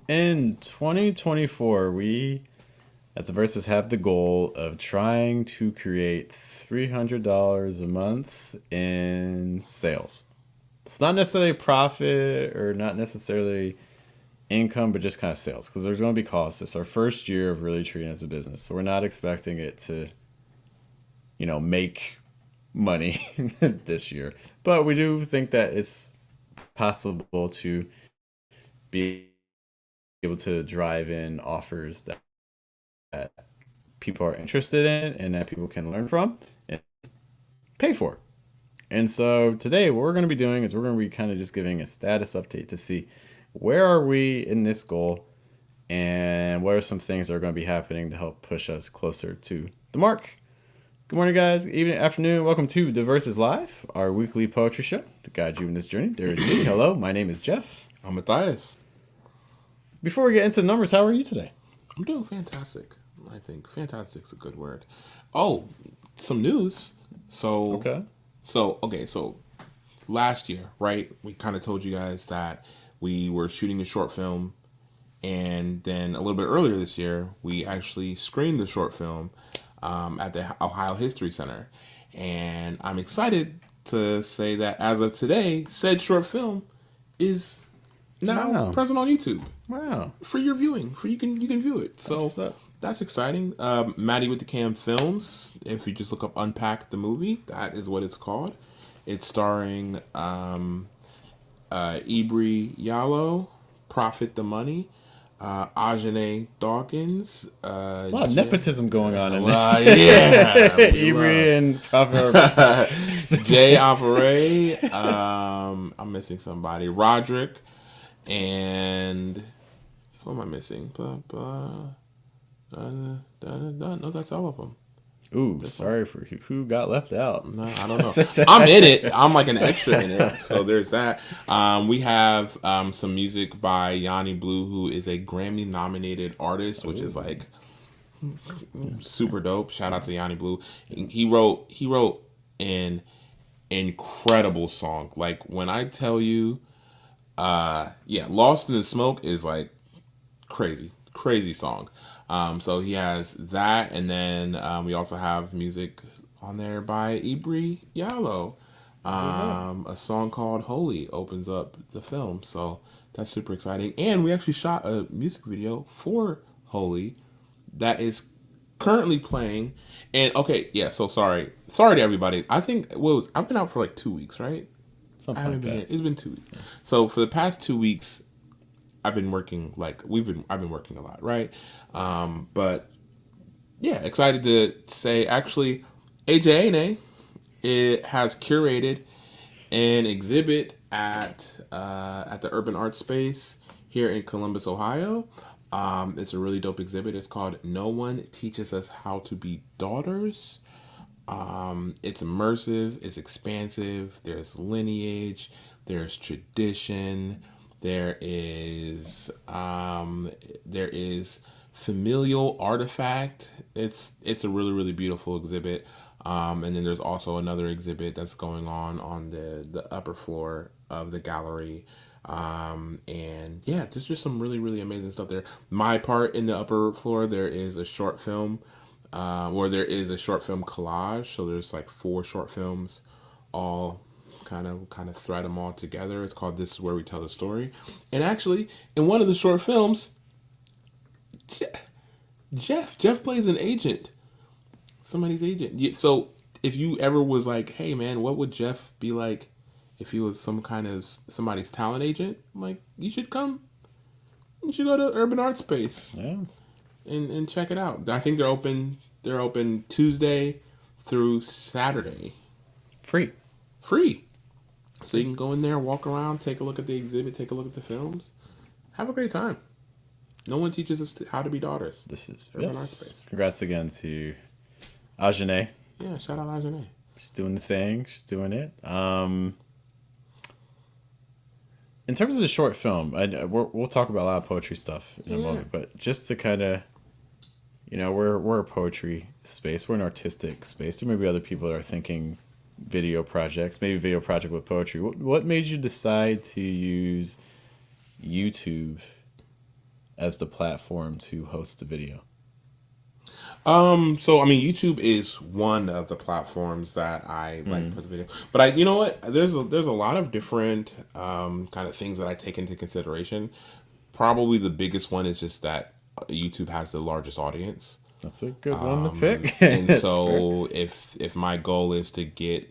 In 2024, we at the Versus have the goal of trying to create $300 a month in sales. It's not necessarily profit or not necessarily income, but just kind of sales because there's going to be costs. It's our first year of really treating it as a business. So we're not expecting it to, make money this year. But we do think that it's possible to be able to drive in offers that people are interested in and that people can learn from and pay for. And so today, what we're going to be doing is we're going to be kind of just giving a status update to see where are we in this goal and what are some things that are going to be happening to help push us closer to the mark. Good morning, guys. Good evening, afternoon. Welcome to The Versus Live, our weekly poetry show to guide you in this journey. There is me. Hello, my name is Jeff. I'm Matthias. Before we get into the numbers, how are you today? I'm doing fantastic. I think fantastic's a good word. Oh, some news. So, Okay. so last year, right? We kind of told you guys that we were shooting a short film, and then a little bit earlier this year, we actually screened the short film at the Ohio History Center, and I'm excited to say that as of today, said short film is now Wow. present on YouTube Wow. for your viewing. For you can view it. That's So what's up. that's exciting. Maddie with the Cam Films. If you just look up Unpack the movie, that is what it's called. It's starring Ibri Yalo, Profit the Money, Ajane Dawkins. A lot of nepotism going on in this. Yeah, we love Avery and Prophet. Jay Alvarez. I'm missing somebody. Roderick and who am I missing? No, that's all of them. Ooh, sorry for who got left out. No, I don't know. I'm in it. I'm like an extra in it. So there's that. We have some music by Yanni Blue, who is a Grammy nominated artist, which is like super dope. Shout out to Yanni Blue. He wrote an incredible song. Like when I tell you, yeah, Lost in the Smoke is like crazy song. So he has that, and then we also have music on there by Ibri Yalo. A song called "Holy" opens up the film, so that's super exciting. And we actually shot a music video for "Holy" that is currently playing. And okay, yeah. So sorry to everybody. I think I've been out for like 2 weeks, right? I Something haven't like been here. that. It's been 2 weeks. So for the past 2 weeks, I've been working I've been working a lot, right? But yeah, excited to say actually, AJNA it has curated an exhibit at the Urban Art Space here in Columbus, Ohio. It's a really dope exhibit. It's called "No One Teaches Us How to Be Daughters." It's immersive, it's expansive. There's lineage, there's tradition, there is familial artifact. It's a really beautiful exhibit. And then there's also another exhibit that's going on the upper floor of the gallery. And yeah, there's just some really amazing stuff there. My part in the upper floor, there is a short film where there is a short film collage. So there's like 4 short films, all kind of thread them all together. It's called "This Is Where We Tell the Story." And actually, in one of the short films, Jeff plays an agent, somebody's agent. So if you ever was like, "Hey man, what would Jeff be like if he was some kind of somebody's talent agent?" I'm like, you should come. You should go to Urban Art Space Yeah. and check it out. I think they're open. They're open Tuesday through Saturday, Free. free. So you can go in there, walk around, take a look at the exhibit, take a look at the films, have a great time. No one teaches us how to be daughters. This is Urban Art yes. Space. Congrats again to Ajane. Yeah, shout out Ajane. She's doing the thing. She's doing it. In terms of the short film, we'll talk about a lot of poetry stuff in a Yeah. moment, but just to kind of, we're a poetry space. We're an artistic space. There may be other people that are thinking video projects, maybe video project with poetry. What made you decide to use YouTube as the platform to host the video? So I mean, YouTube is one of the platforms that I like Mm. put the video. But you know what? There's a lot of different kind of things that I take into consideration. Probably the biggest one is just that YouTube has the largest audience. That's a good one to pick. And It's fair. so if my goal is to get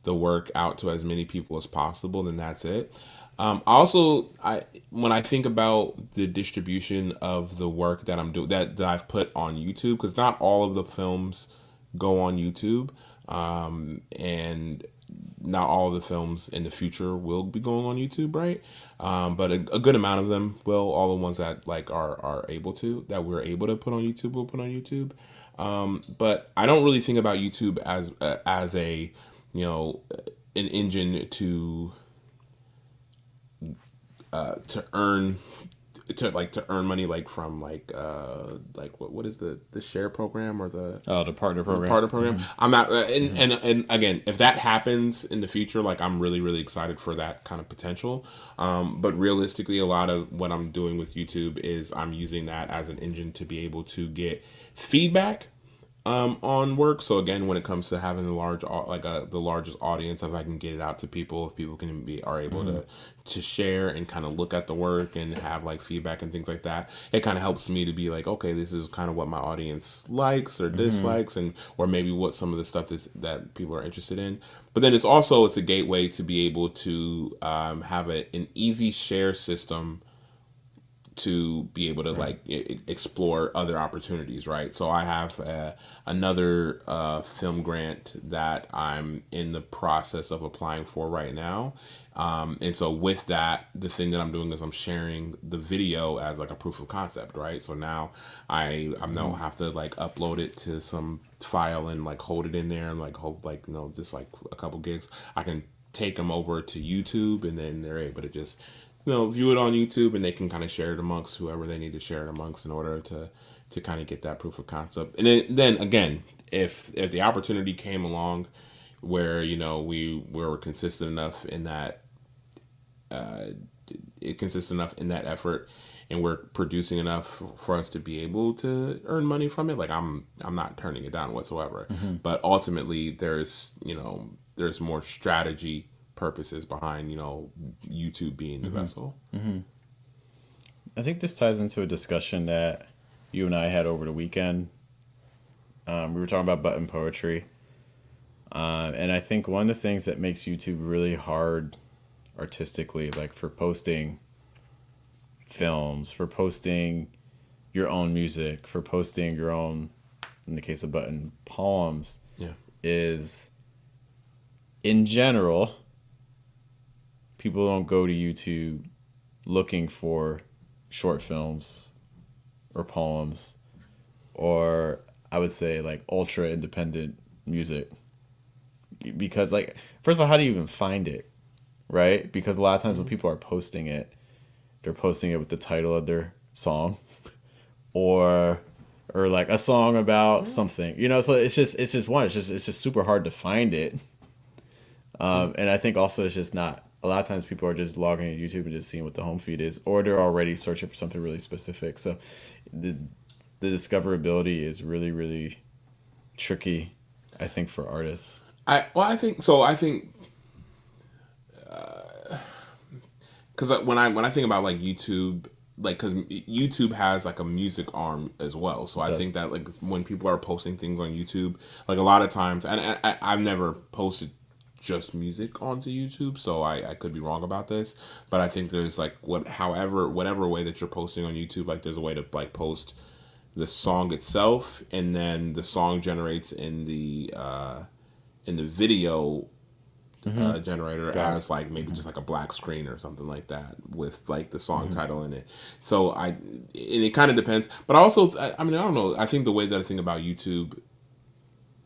the work out to as many people as possible, then that's it. Also, I when I think about the distribution of the work that I'm doing that I've put on YouTube, because not all of the films go on YouTube, and not all of the films in the future will be going on YouTube, right? But a good amount of them will. All the ones that like are able to that we're able to put on YouTube will put on YouTube. But I don't really think about YouTube as a an engine to earn to earn money like from like what is the share program or Oh, the partner the program. partner program. Hmm. I'm not and again, if that happens in the future, like I'm really excited for that kind of potential. But realistically, a lot of what I'm doing with YouTube is I'm using that as an engine to be able to get feedback on work. So again, when it comes to having the largest audience, if I can get it out to people, if people are able Hmm. to share and kind of look at the work and have like feedback and things like that, it kind of helps me to be like, okay, this is kind of what my audience likes or Hmm. dislikes, and or maybe what some of the stuff is that people are interested in. But then it's a gateway to be able to have an easy share system to be able to Right. like explore other opportunities, right? So I have another film grant that I'm in the process of applying for right now. And so with that, the thing that I'm doing is I'm sharing the video as like a proof of concept, right? So now I Hmm. don't have to like upload it to some file and like hold it in there and like hold like just like a couple gigs. I can take them over to YouTube, and then they're able to just view it on YouTube, and they can kind of share it amongst whoever they need to share it amongst in order to kind of get that proof of concept. And then again, if the opportunity came along where we were consistent enough in that consistent enough in that effort, and we're producing enough for us to be able to earn money from it, like I'm not turning it down whatsoever. Hmm. But ultimately there's more strategy purposes behind YouTube being the Hmm. vessel. Hmm. I think this ties into a discussion that you and I had over the weekend. We were talking about button poetry. And I think one of the things that makes YouTube really hard artistically, like for posting films, for posting your own music, for posting your own, in the case of button, poems, Yeah. is in general, people don't go to YouTube looking for short films or poems or I would say like ultra independent music because like first of all, how do you even find it, right? Because a lot of times when Mm-hmm. people are posting it, they're posting it with the title of their song or like a song about something, so it's just one, it's just super hard to find it. Yeah. And I think also it's just not a lot of times people are just logging in YouTube and just seeing what the home feed is, or they're already searching for something really specific. So the the discoverability is really really tricky, I think, for artists. I think so. I think because when I think about like YouTube, like because YouTube has like a music arm as well. So It I does. think that like when people are posting things on YouTube, like a lot of times, and I've never posted just music onto YouTube, so I could be wrong about this, but I think there's like whatever way that you're posting on YouTube, like there's a way to like post the song itself, and then the song generates in the video Mm-hmm. generator Got it. as like maybe Mm-hmm. just like a black screen or something like that with like the song Mm-hmm. title in it. So and it kind of depends, but also I mean I don't know. I think the way that I think about YouTube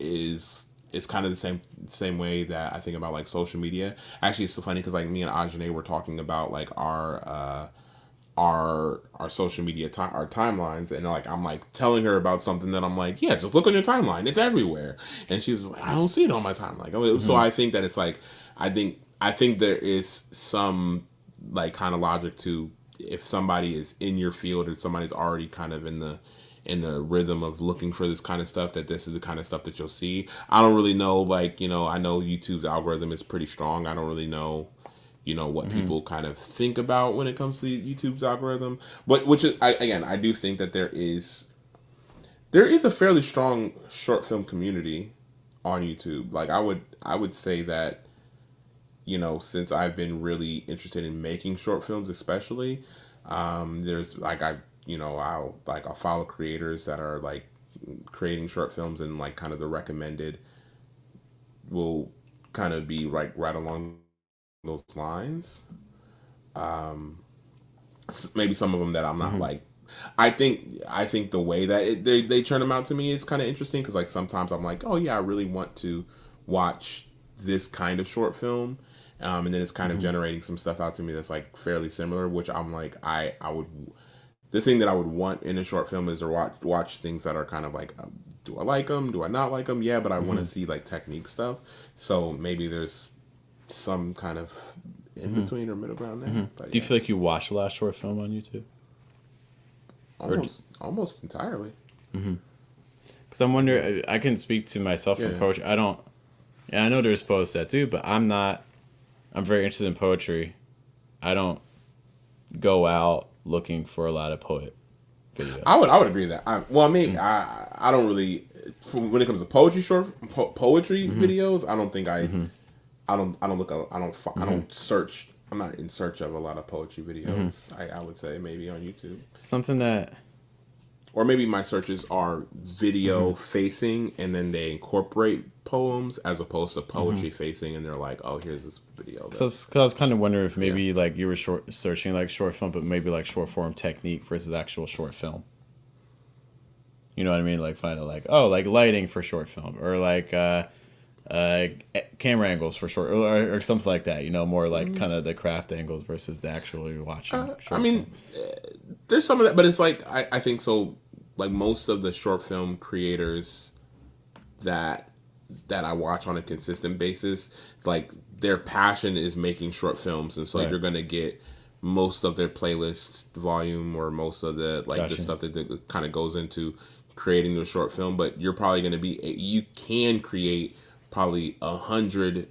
is kind of the same way that I think about like social media. Actually, it's so funny because like me and Ajane were talking about like our social media our timelines, and like I'm like telling her about something that I'm like, yeah, just look on your timeline, it's everywhere, and she's like, I don't see it on my timeline. So Mm-hmm. I think that it's like I think there is some like kind of logic to if somebody is in your field or somebody's already kind of in the rhythm of looking for this kind of stuff, that this is the kind of stuff that you'll see. I don't really know, like, I know YouTube's algorithm is pretty strong. I don't really know, what people kind of think about when it comes to YouTube's algorithm. But which is, I do think that there is a fairly strong short film community on YouTube. Like I would say that, since I've been really interested in making short films, especially, there's like I'll follow creators that are like creating short films, and like kind of the recommended will kind of be right along those lines. Maybe some of them that I'm not like. I think the way that they turn them out to me is kind of interesting, because like sometimes I'm like, oh yeah, I really want to watch this kind of short film, and then it's kind of generating some stuff out to me that's like fairly similar, which I'm like I would, the thing that I would want in a short film is to watch things that are kind of like, do I like them? Do I not like them? Yeah, but I want to see like technique stuff. So maybe there's some kind of in between or middle ground there. But, Do you feel like you watched the last short film on YouTube? Almost entirely. Because I'm wondering, I can speak to myself from poetry. I don't, and I know there's poets that do, but I'm very interested in poetry. I don't go out looking for a lot of poet videos. I would agree with that. I don't really, when it comes to poetry videos, I don't think I don't search. I'm not in search of a lot of poetry videos. I would say maybe on YouTube. Something that, or maybe my searches are video facing, and then they incorporate poems as opposed to poetry facing, and they're like, oh, here's this video. Because I was kind of wondering if maybe like you were searching like short film, but maybe like short form technique versus actual short film. You know what I mean? Like find out like, oh, like lighting for short film, or like camera angles for short, or something like that. More like kind of the craft angles versus the actual you're watching. There's some of that, but it's like I think so. Like most of the short film creators that I watch on a consistent basis, like their passion is making short films, and so you're gonna get most of their playlist volume, or most of the the stuff that kind of goes into creating the short film. But you're probably gonna you can create probably 100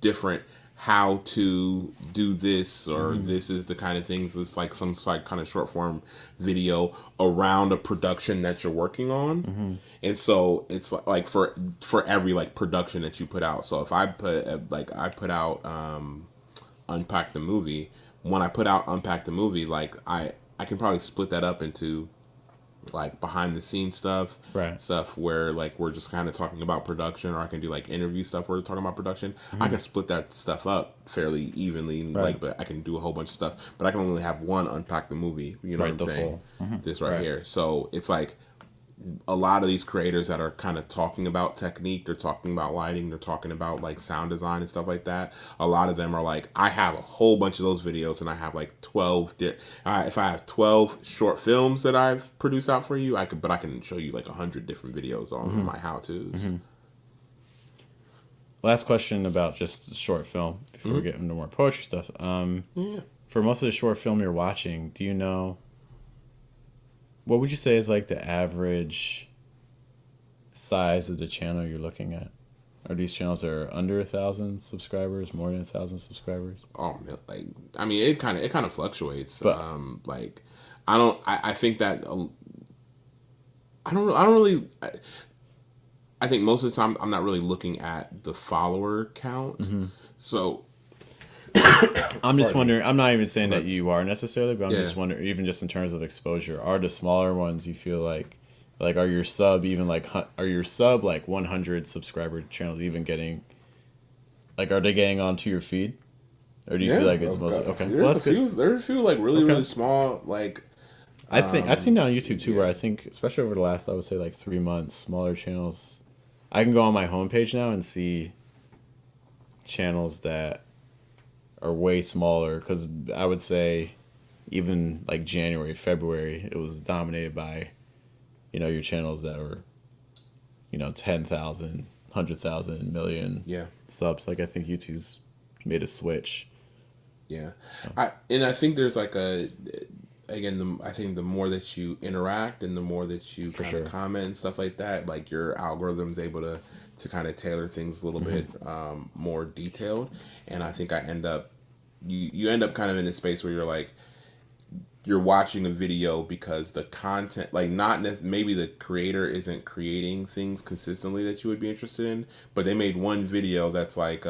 different how to do this, or this is the kind of things. It's like some kind of short form video around a production that you're working on, and so it's like for every like production that you put out. So if I put out Unpack the Movie, when I put out Unpack the Movie, like I can probably split that up into like behind the scenes stuff, stuff where like we're just kind of talking about production, or I can do like interview stuff where we're talking about production. I can split that stuff up fairly evenly, like, but I can do a whole bunch of stuff, but I can only have one Unpack the Movie, you know what I'm saying? This right here. So it's like a lot of these creators that are kind of talking about technique, they're talking about lighting, they're talking about like sound design and stuff like that. A lot of them are like, I have a whole bunch of those videos, and I have like 12 if I have 12 short films that I've produced out for you, I can show you like 100 different videos on my how-tos. Last question about just short film before we get into more poetry stuff. For most of the short film you're watching, do you know, what would you say is like the average size of the channel you're looking at? Are these channels that are under 1,000 subscribers, more than 1,000 subscribers? Oh man, like I mean, it kind of fluctuates. But, like I think that I don't really. I think most of the time I'm not really looking at the follower count. So I'm just wondering, I'm not even saying that you are necessarily, but I'm just wondering, even just in terms of exposure, are the smaller ones you feel like are your sub even like, are your sub like 100 subscriber channels even getting, like, are they getting onto your feed? Or do you feel like it's mostly, okay. There's a few like really small, like, I think I've seen that on YouTube too, where I think, especially over the last, I would say like 3 months, smaller channels, I can go on my homepage now and see channels that are way smaller, because I would say even like January, February, it was dominated by, your channels that were, 10,000, 100,000, million subs. Like I think YouTube's made a switch Yeah, So, I think there's like a again I think the more that you interact and the more that you for kind of sure. comment and stuff like that, like your algorithm's able to kind of tailor things a little bit more detailed, and I think I end up you end up kind of in a space where you're like you're watching a video because the content like not maybe the creator isn't creating things consistently that you would be interested in, but they made one video that's like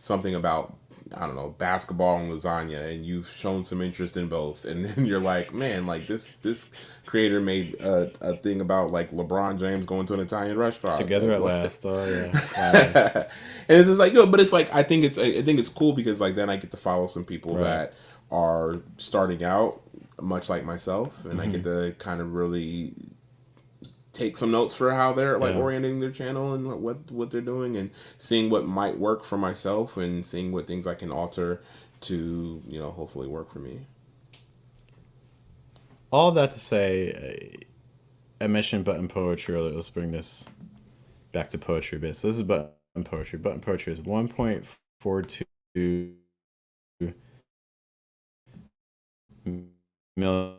something about I don't know basketball and lasagna, and you've shown some interest in both, and then you're like, man, like this creator made a thing about like LeBron James going to an Italian restaurant, Together like at what? last. Oh yeah, finally. And it's just like yo, but it's like I think it's cool because like then I get to follow some people Right. that are starting out much like myself, and I Hmm. get to kind of really take some notes for how they're like Yeah. orienting their channel and what they're doing, and seeing what might work for myself and seeing what things I can alter to hopefully work for me. All that to say, I mentioned button poetry earlier. Let's bring this back to poetry a bit. So this is button poetry. Button poetry is 1.42 million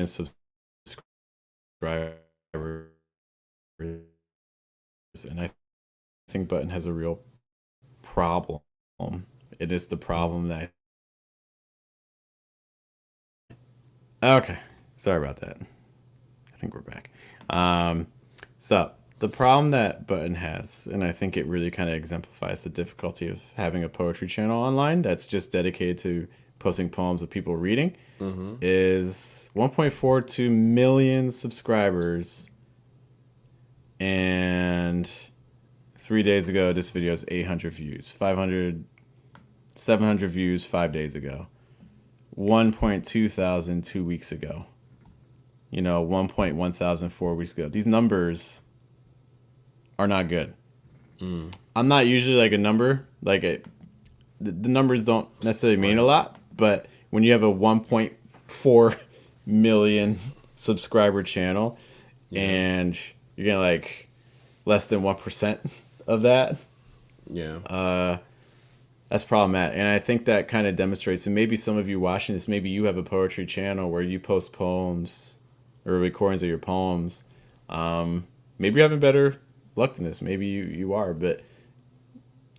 subscribers, and I think button has a real problem. It is the problem that okay. Sorry about that. I think we're back. So the problem that Button has, and I think it really kind of exemplifies the difficulty of having a poetry channel online that's just dedicated to posting poems of people reading, Mm-hmm. is 1.42 million subscribers, and 3 days ago this video has 800 views, 500, 700 views 5 days ago, 1.2 thousand 2 weeks ago. 1.1 thousand 4 weeks ago. These numbers are not good. I'm not usually like a number, the numbers don't necessarily mean a Right. lot, but when you have a 1.4 million subscriber channel Yeah. and you're getting like less than 1% of that, Yeah. that's problematic. And I think that kind of demonstrates, and maybe some of you watching this, maybe you have a poetry channel where you post poems or recordings of your poems. Maybe you're having better luck than this. Maybe you are, but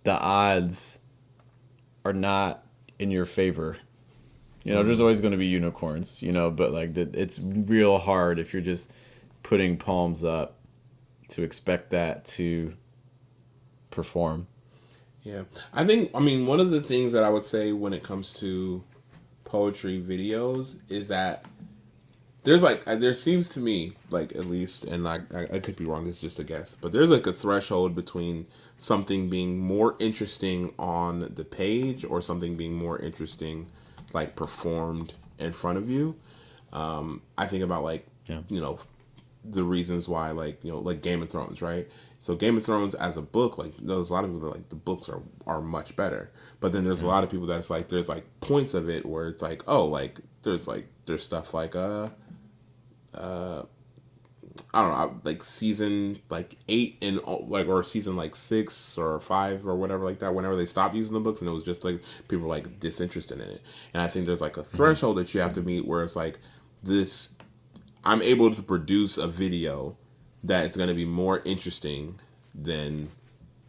the odds are not in your favor. There's always going to be unicorns, but like it's real hard if you're just putting poems up to expect that to perform. Yeah. I mean, one of the things that I would say when it comes to poetry videos is that there's like there seems to me like at least, and I could be wrong, it's just a guess, but there's like a threshold between something being more interesting on the page or something being more interesting like performed in front of you. I think about like Yeah. you know the reasons why like like Game of Thrones, right? So Game of Thrones as a book, like there's a lot of people that like the books are much better, but then there's a Yeah. lot of people that's like there's like points of it where it's like oh like there's stuff like I don't know, like season like 8 and like or season like 6 or 5 or whatever like that. Whenever they stopped using the books, and it was just like people were like disinterested in it. And I think there's like a threshold that you have to meet where it's like this. I'm able to produce a video that's going to be more interesting than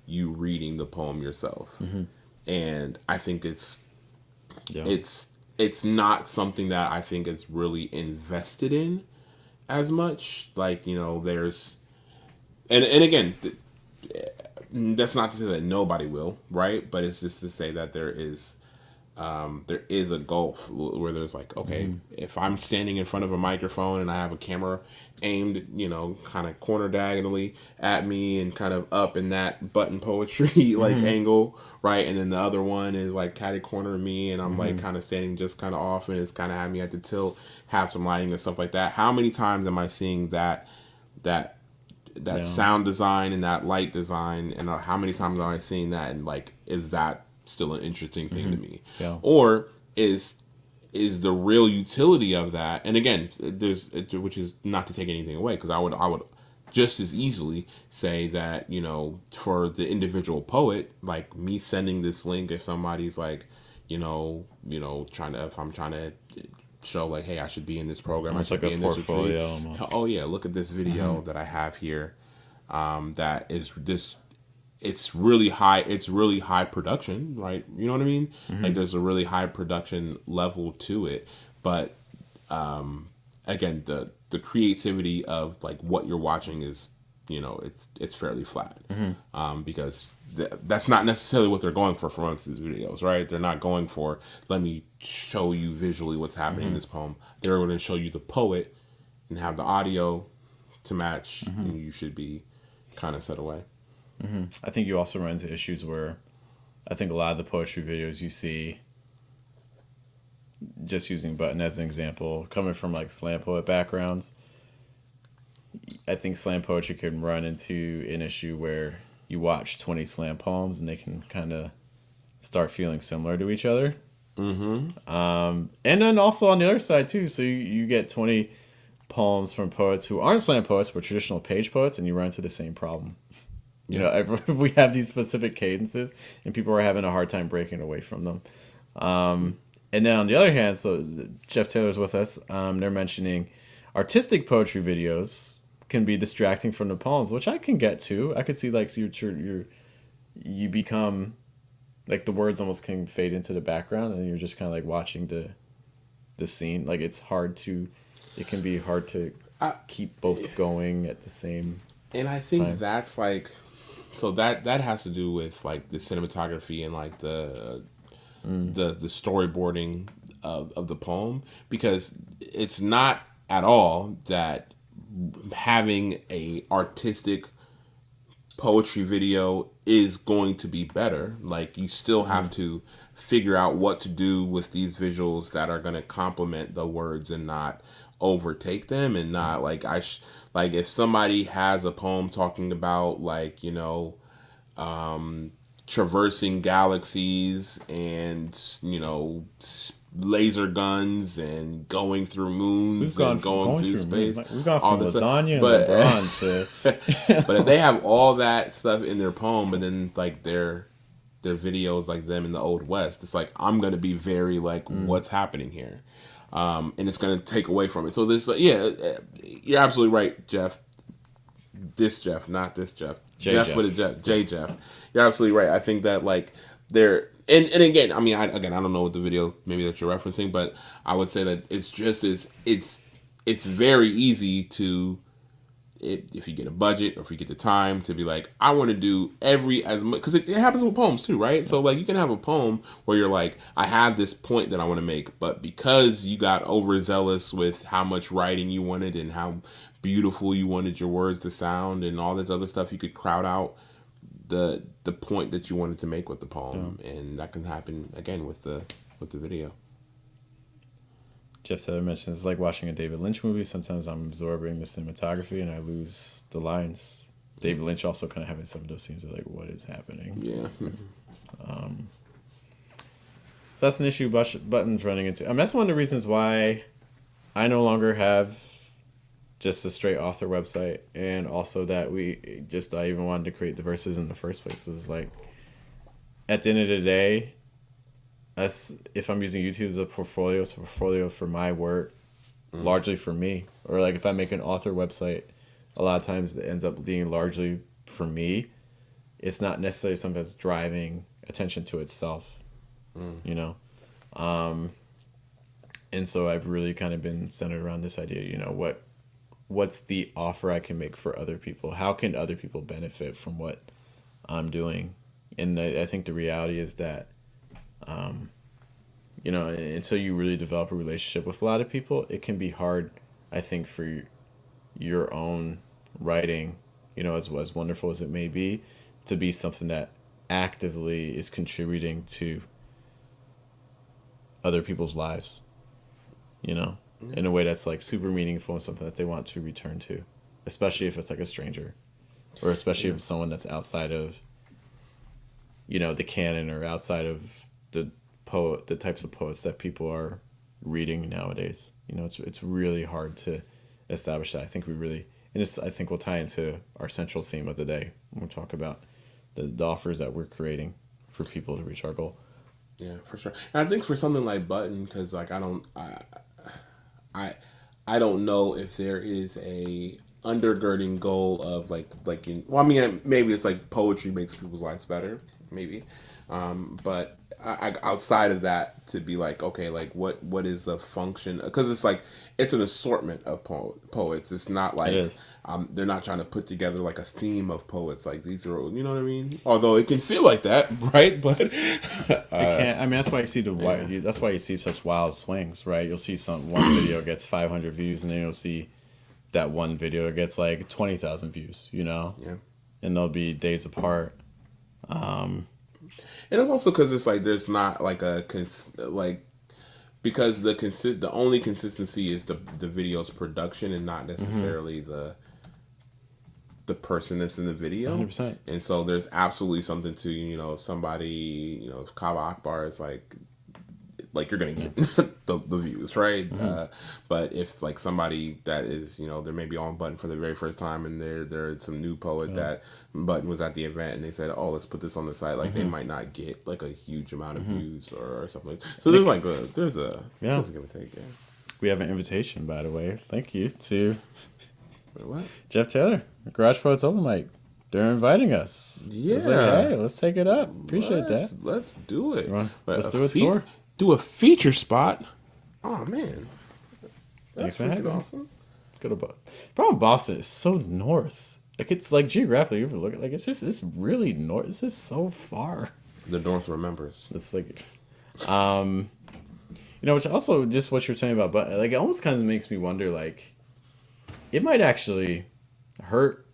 you reading the poem yourself. And I think Yeah. it's it's not something that I think is really invested in as much. Like there's and again, that's not to say that nobody will, right? But it's just to say that there is a gulf where there's like, okay, if I'm standing in front of a microphone and I have a camera aimed, kind of corner diagonally at me and kind of up in that button poetry like angle, right? And then the other one is like catty corner me and I'm like kind of standing just kind of off and it's kind of having me at the tilt, have some lighting and stuff like that. How many times am I seeing that that Yeah. sound design and that light design, and how many times am I seeing that, and like is that still an interesting thing to me, Yeah. or is the real utility of that? And again, there's which is not to take anything away because I would just as easily say that, you know, for the individual poet, like me sending this link, if somebody's like, if I'm trying to show like, hey, I should be in this program, I Almost should like be a in this retreat. portfolio almost. Oh yeah, look at this video that I have here. That is this. It's really high. It's really high production, right? You know what I mean? Like there's a really high production level to it, but again, the creativity of like what you're watching is, it's fairly flat, because that's not necessarily what they're going for from these videos, right? They're not going for, let me show you visually what's happening in this poem. They're going to show you the poet and have the audio to match, and you should be kind of set away. I think you also run into issues where I think a lot of the poetry videos you see, just using Button as an example, coming from like slam poet backgrounds, I think slam poetry can run into an issue where you watch 20 slam poems and they can kind of start feeling similar to each other. And then also on the other side too, so you get 20 poems from poets who aren't slam poets but traditional page poets, and you run into the same problem. You know, we have these specific cadences, and people are having a hard time breaking away from them. And then on the other hand, so Jeff Taylor's with us. They're mentioning artistic poetry videos can be distracting from the poems, which I can get to. I could see like so you become like the words almost can fade into the background, and you're just kind of like watching the scene. Like it can be hard to keep both going at the same. And I think time. that's like, so that has to do with like the cinematography and like the storyboarding of the poem, because it's not at all that having a artistic poetry video is going to be better. Like you still have to figure out what to do with these visuals that are going to complement the words and not overtake them, and not like like if somebody has a poem talking about like, traversing galaxies and, laser guns and going through moons and going through space. We've gone from lasagna and but, LeBron to. But if they have all that stuff in their poem, and then like their videos like them in the Old West, it's like I'm gonna be very like, what's happening here, and it's gonna take away from it. So this, you're absolutely right, Jeff. This Jeff, not this Jeff. Jeff with a Jeff. J Jeff. You're absolutely right. I think that like they're and again, I mean, I don't know what the video maybe that you're referencing, but I would say that it's just as it's very easy to, if you get a budget or if you get the time to be like, I want to do as much, because it happens with poems too, right? So like you can have a poem where you're like, I have this point that I want to make, but because you got overzealous with how much writing you wanted and how beautiful you wanted your words to sound and all this other stuff, you could crowd out the point that you wanted to make with the poem, and that can happen again with the video. Jeff Taylor mentioned it's like watching a David Lynch movie. Sometimes I'm absorbing the cinematography and I lose the lines. David Lynch also kind of having some of those scenes of like, what is happening? Yeah. So that's an issue Button's running into. I mean, that's one of the reasons why I no longer have just a straight author website, and also that I even wanted to create the verses in the first place. Is like, at the end of the day, if I'm using YouTube as a portfolio, it's a portfolio for my work, largely for me. Or like if I make an author website, a lot of times it ends up being largely for me. It's not necessarily something that's driving attention to itself, And so I've really kind of been centered around this idea, what's the offer I can make for other people? How can other people benefit from what I'm doing? And I think the reality is that, until you really develop a relationship with a lot of people, it can be hard, I think, for your own writing, as wonderful as it may be, to be something that actively is contributing to other people's lives, in a way that's like super meaningful and something that they want to return to, especially if it's like a stranger, or especially if it's someone that's outside of, the canon, or outside of the types of poets that people are reading nowadays. It's really hard to establish that. I think we really, and this I think will tie into our central theme of the day when we talk about the offers that we're creating for people to reach our goal. Yeah, for sure. And I think for something like Button, because like I don't know if there is a undergirding goal of like in, well, I mean, maybe it's like poetry makes people's lives better, maybe, but outside of that, to be like, okay, like what is the function, because it's like it's an assortment of poets. It's not like It is. they're not trying to put together like a theme of poets, like these are, you know what I mean, although it can feel like that, right? But It can't. I mean, that's why you see that's why you see such wild swings, right? You'll see one video gets 500 views, and then you'll see that one video gets like 20,000 views. You know, yeah. and they'll be days apart. And it's also because it's like there's not like like, because the only consistency is the video's production and not necessarily the person that's in the video. 100%. And so there's absolutely something to, you know, if somebody, you know, if Kaba Akbar is like you're gonna get the views, right? But if like somebody that is, you know, they're maybe on Button for the very first time, and there's some new poet that Button was at the event, and they said, oh, let's put this on the site, like they might not get like a huge amount of views or something. So there's like there's a give and take. Yeah. We have an invitation, by the way. Thank you to What? Jeff Taylor, Garage Poets Open Mic. They're inviting us. Yeah. It's like, hey, let's take it up. Appreciate that. Let's do it. Let's do a tour. Do a feature spot. Oh man, Thanks that's for freaking having me. awesome. Go to Boston. Problem Boston is so north. Like it's like geographically, if you look at like it's really north. It's just so far. The North remembers. It's like, you know, which also just what you're saying about, but like it almost kind of makes me wonder, like, it might actually hurt.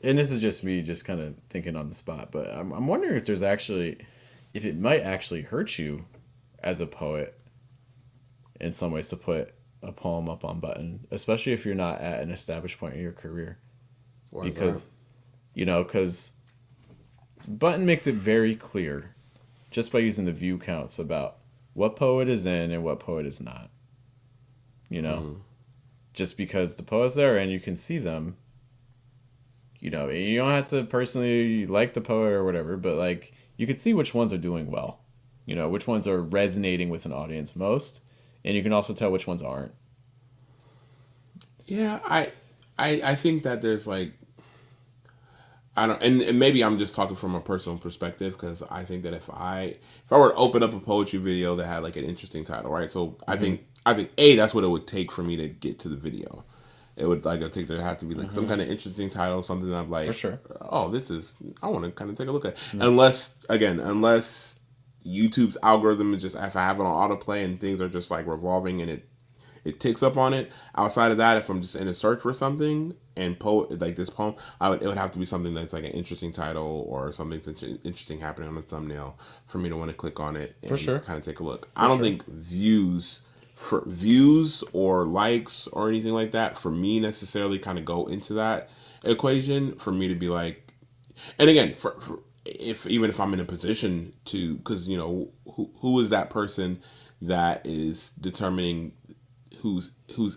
And this is just me, just kind of thinking on the spot, but I'm wondering if if it might actually hurt you as a poet in some ways to put a poem up on Button, especially if you're not at an established point in your career. Why is Because, that? you know, because Button makes it very clear just by using the view counts about what poet is in and what poet is not. You know, just because the poets there and you can see them, you know, you don't have to personally like the poet or whatever, but like you can see which ones are doing well, you know, which ones are resonating with an audience most, and you can also tell which ones aren't. Yeah, I think that there's like, I don't, and maybe I'm just talking from a personal perspective, because I think that if I were to open up a poetry video that had like an interesting title, right? So I think that's what it would take for me to get to the video. It would like, I think there had to be like some kind of interesting title, something that I'm like, For sure. oh, I want to kind of take a look at. Unless YouTube's algorithm is just, if I have it on autoplay and things are just like revolving and it ticks up on it. Outside of that, if I'm just in a search for something and like this poem, it would have to be something that's like an interesting title or something that's interesting happening on the thumbnail for me to want to click on it and For sure. kind of take a look. I don't think views or likes or anything like that for me necessarily kind of go into that equation for me to be like, and again, even if I'm in a position to, because you know, who is that person that is determining who's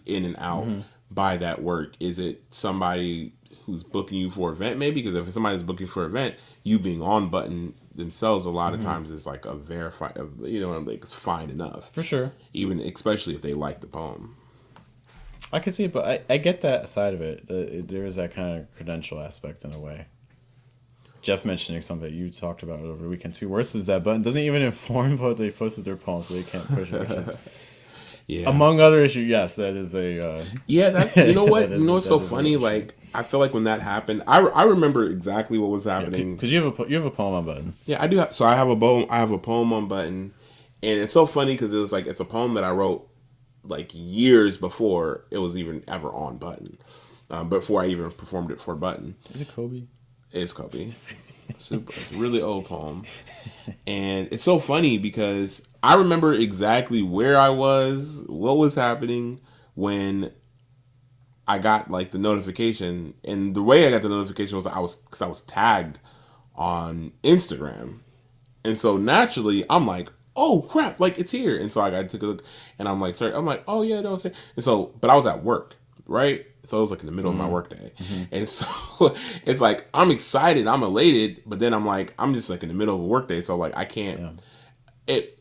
in and out by that work? Is it somebody who's booking you for an event, maybe? Because if somebody's booking for an event, you being on Button themselves a lot of times is like a verified, you know, like it's fine enough. For sure. Even especially if they like the poem. I can see it, but I get that side of it. There is that kind of credential aspect in a way. Jeff mentioning something that you talked about over the weekend too. Worse is that Button doesn't even inform what they posted their poems, so they can't push it. Yeah. Among other issues, yes, that is a. Yeah, that, you know what? That You know what's so is an funny? issue. Like, I feel like when that happened, I remember exactly what was happening. Because you have a poem on Button. Yeah, I do. So I have a poem. I have a poem on Button, and it's so funny because it was like, it's a poem that I wrote like years before it was even ever on Button, before I even performed it for Button. Is it Kobe? It's Kobe. Super, it's a really old poem, and it's so funny because I remember exactly where I was, what was happening when I got like the notification, and the way I got the notification was because I was tagged on Instagram, and so naturally I'm like, oh crap, like it's here, and so I took a look, and I'm like, sorry, I'm like, oh yeah, no, it's here, and so, but I was at work, right? So it was like in the middle of my workday, and so it's like I'm excited, I'm elated, but then I'm like I'm just like in the middle of a workday, so like I can't. Yeah. It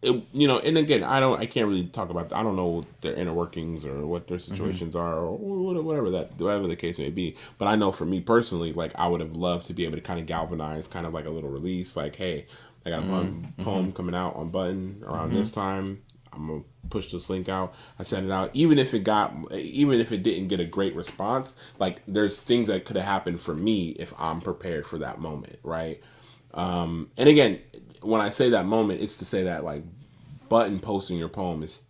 and again I can't really talk about I don't know their inner workings or what their situations are or whatever the case may be, but I know for me personally, like I would have loved to be able to kind of galvanize kind of like a little release, like, hey, I got a poem coming out on Button around this time. I'm gonna push this link out. I sent it out, even if it didn't get a great response. Like there's things that could have happened for me if I'm prepared for that moment, right? And again, when I say that moment, it's to say that like Button posting your poem is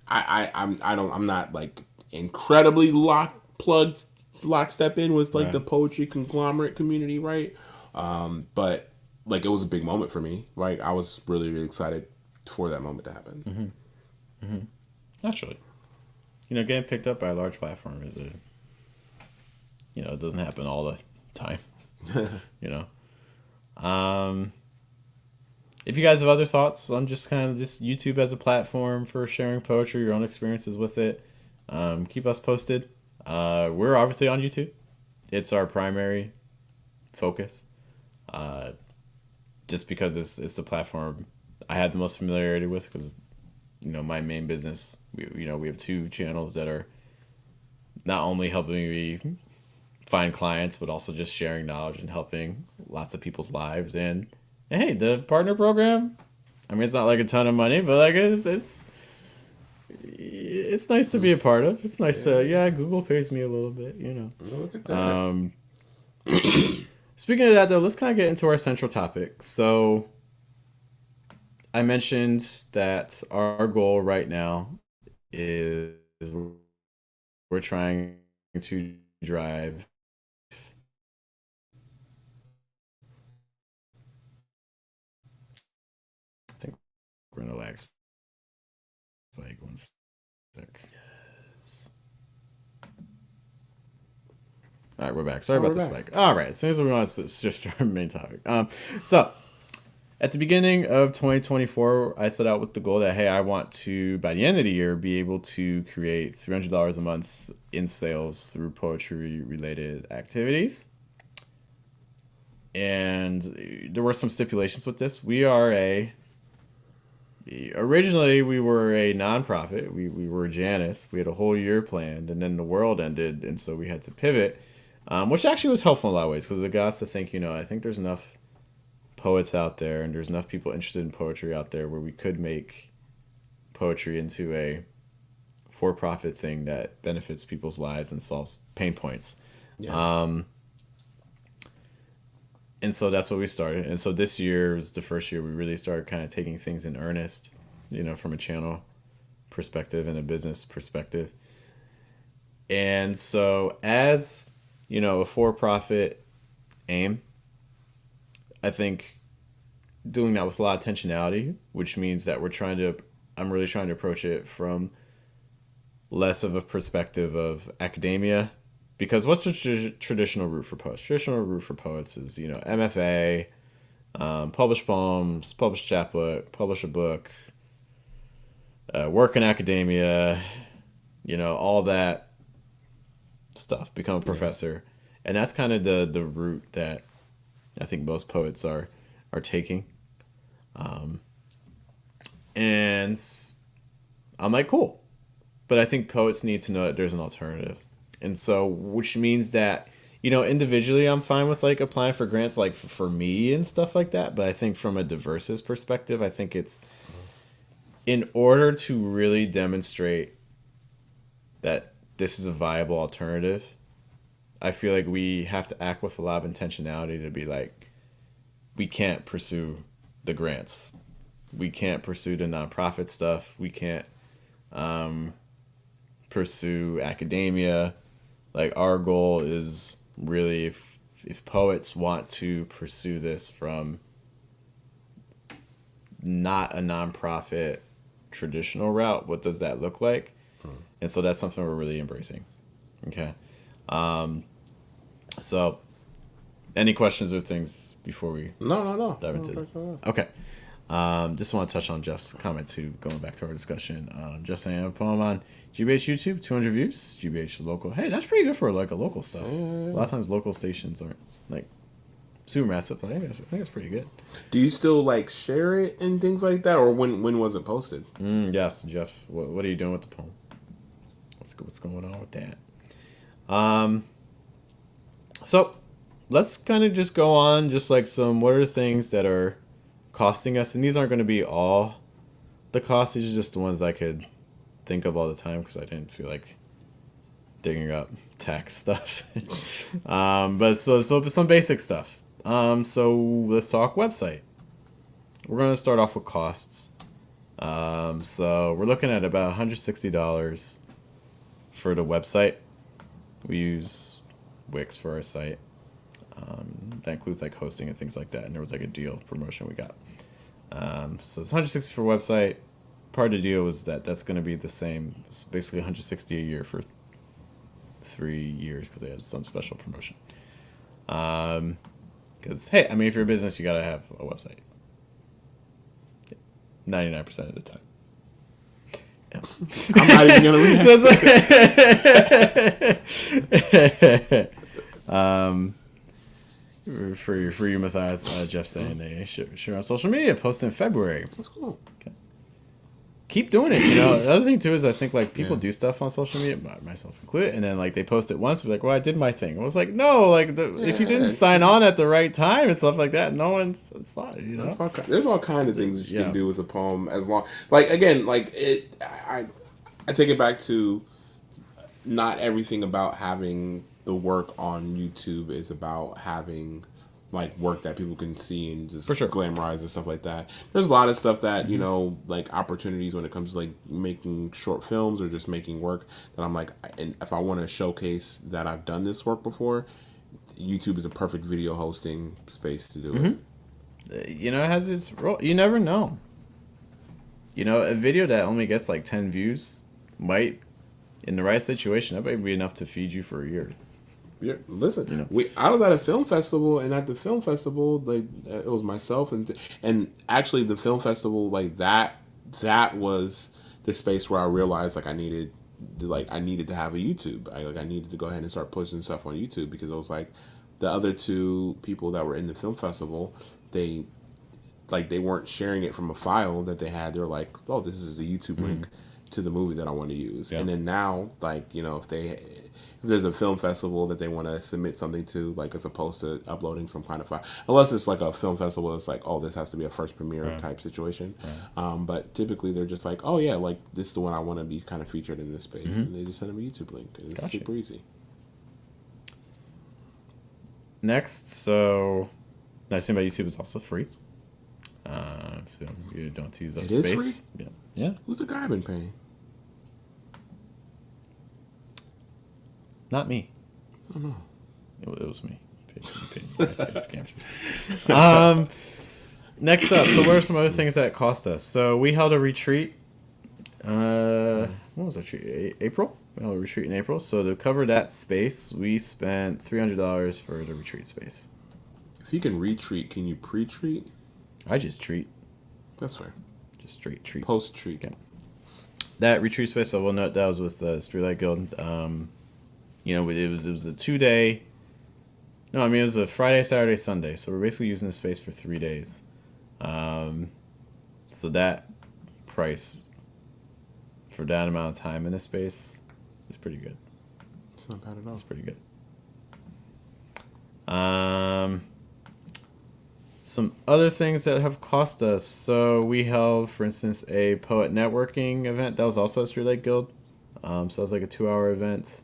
I'm not like incredibly lockstep in with like Right. the poetry conglomerate community, right? But like it was a big moment for me. Like I was really, really excited for that moment to happen. Naturally. Getting picked up by a large platform is it doesn't happen all the time. you know. If you guys have other thoughts on just kind of just YouTube as a platform for sharing poetry, your own experiences with it, keep us posted. We're obviously on YouTube. It's our primary focus. Just because it's the platform I have the most familiarity with, because my main business, we have 2 channels that are not only helping me find clients, but also just sharing knowledge and helping lots of people's lives. And hey, the partner program, I mean, it's not like a ton of money, but like it's nice to be a part of. It's nice to Google pays me a little bit. Look at that. Speaking of that, though, let's kind of get into our central topic. So I mentioned that our goal right now is we're trying to drive I think we're gonna lag spike 1 sec. Yes. All right, we're back. Sorry about the spike. All right, as soon as we want to shift to our main topic. So at the beginning of 2024, I set out with the goal that, hey, I want to, by the end of the year, be able to create $300 a month in sales through poetry-related activities. And there were some stipulations with this. Originally, we were a nonprofit. We were Janus. We had a whole year planned, and then the world ended, and so we had to pivot, which actually was helpful in a lot of ways, because it got us to think, I think there's enough poets out there, and there's enough people interested in poetry out there where we could make poetry into a for-profit thing that benefits people's lives and solves pain points. Yeah. And so that's what we started. And so this year was the first year we really started kind of taking things in earnest, from a channel perspective and a business perspective. And so as, a for-profit aim, I think doing that with a lot of intentionality, which means that I'm really trying to approach it from less of a perspective of academia, because what's the traditional route for poets? Traditional route for poets is, MFA, publish poems, publish a chapbook, publish a book, work in academia, all that stuff, become a professor. And that's kind of the route that I think most poets are taking. And I'm like, cool. But I think poets need to know that there's an alternative. And so, which means that, individually I'm fine with like applying for grants like for me and stuff like that. But I think from a diversist perspective, I think it's in order to really demonstrate that this is a viable alternative, I feel like we have to act with a lot of intentionality to be like, we can't pursue the grants. We can't pursue the nonprofit stuff. We can't pursue academia. Like, our goal is really, if poets want to pursue this from not a nonprofit traditional route, what does that look like? And so that's something we're really embracing. Okay. So any questions or things before we No. dive into it? Okay. Just want to touch on Jeff's comment too, going back to our discussion. Just saying a poem on GBH YouTube, 200 views. GBH local. Hey, that's pretty good for like a local stuff. A lot of times local stations aren't like super massive. I think that's pretty good. Do you still like share it and things like that, or when was it posted? Yes, Jeff. What are you doing with the poem? What's going on with that? So let's kind of just go on, just like what are the things that are costing us, and these aren't going to be all the costs. These are just the ones I could think of all the time because I didn't feel like digging up tax stuff. But so some basic stuff. So let's talk website. We're going to start off with costs. So we're looking at about $160 for the website. We use Wix for our site. That includes like hosting and things like that. And there was like a deal promotion we got. So it's $160 for website. Part of the deal was that's going to be the same. It's basically $160 a year for 3 years because they had some special promotion. Because hey, I mean, if you're a business, you got to have a website. 99% of the time. Yeah. I'm not even gonna read. For you, Matthias, Jeff saying they share on social media, post in February. That's cool. Okay. Keep doing it. You know, the other thing too is I think like people do stuff on social media, myself included, and then like they post it once, be like, "Well, I did my thing." I was like, "No, like if you didn't sign on at the right time and stuff like that, no one's saw it." You know, there's all kinds of things that you can do with a poem as long, like again, like it. I take it back to not everything about having the work on YouTube is about having like work that people can see and just glamorize and stuff like that. There's a lot of stuff that, you know, like opportunities when it comes to like making short films or just making work that I'm like, and if I want to showcase that I've done this work before, YouTube is a perfect video hosting space to do it. You know, it has its role. You never know. You know, a video that only gets like 10 views might, in the right situation, that might be enough to feed you for a year. Yeah, listen, you know, I was at a film festival, and at the film festival, like it was myself and actually the film festival, like that was the space where I realized like I needed to have a YouTube. I needed to go ahead and start pushing stuff on YouTube because it was like the other two people that were in the film festival, they weren't sharing it from a file that they had. They were like, oh, this is the YouTube link to the movie that I want to use. And then now, like, you know, if there's a film festival that they want to submit something to, like as opposed to uploading some kind of file, unless it's like a film festival, it's like, oh, this has to be a first premiere type situation. But typically they're just like, oh yeah, like this is the one I want to be kind of featured in this space, and they just send them a YouTube link. And it's super easy. Next, so nice thing about YouTube is also free. So you don't have to use up space. It is free? Yeah. Who's the guy been paying? Not me. I don't know. It was me. He paid me. I said scammed you. Next up, so what are some other things that cost us? So we held a retreat. When was it? April? We held a retreat in April. So to cover that space, we spent $300 for the retreat space. If you can retreat, can you pre-treat? I just treat. That's fair. Just straight treat. Post-treat. Okay. That retreat space, I will note, that was with the Streetlight Guild. You know, it was a 2-day. No, I mean it was a Friday, Saturday, Sunday. So we're basically using the space for 3 days. So that price for that amount of time in the space is pretty good. It's not bad at all. It's pretty good. Some other things that have cost us. So we held, for instance, a poet networking event. That was also a Streetlight Guild. So that was like a 2-hour event.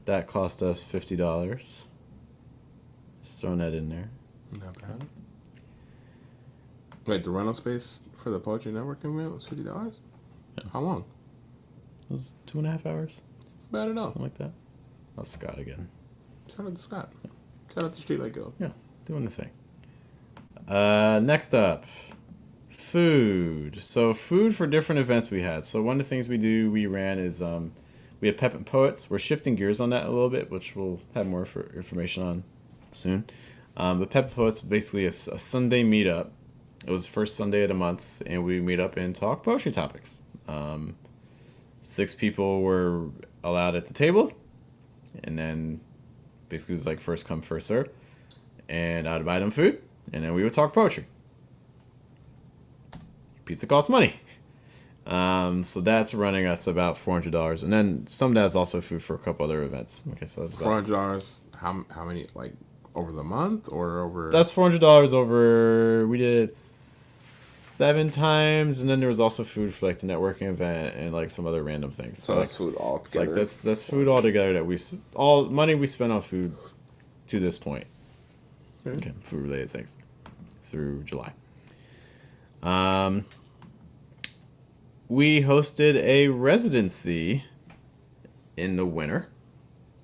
That cost us $50. Just throwing that in there. Not bad. Wait, the rental space for the poetry networking event was $50? Yeah. How long? It was 2.5 hours. Not bad at all. Something like that. That's Scott again. Shout out to Scott. Yeah. Shout out to Streetlight Guild. Yeah, doing the thing. Next up, food. So food for different events we had. So one of the things we ran is we had Pep and Poets. We're shifting gears on that a little bit, which we'll have more information on soon. But Pep and Poets is basically a Sunday meetup It was the first Sunday of the month, and we meet up and talk poetry topics. 6 people were allowed at the table, and then basically it was like first come, first serve. And I'd buy them food, and then we would talk poetry. Pizza costs money. So that's running us about $400. And then some of that's also food for a couple other events. Okay, so it's about $400. How many, like, over the month or over? That's $400 over. We did it 7 times, and then there was also food for like the networking event and like some other random things. So that's food all together. Like that's food all together that all money we spent on food to this point. Okay, food related things through July. We hosted a residency in the winter,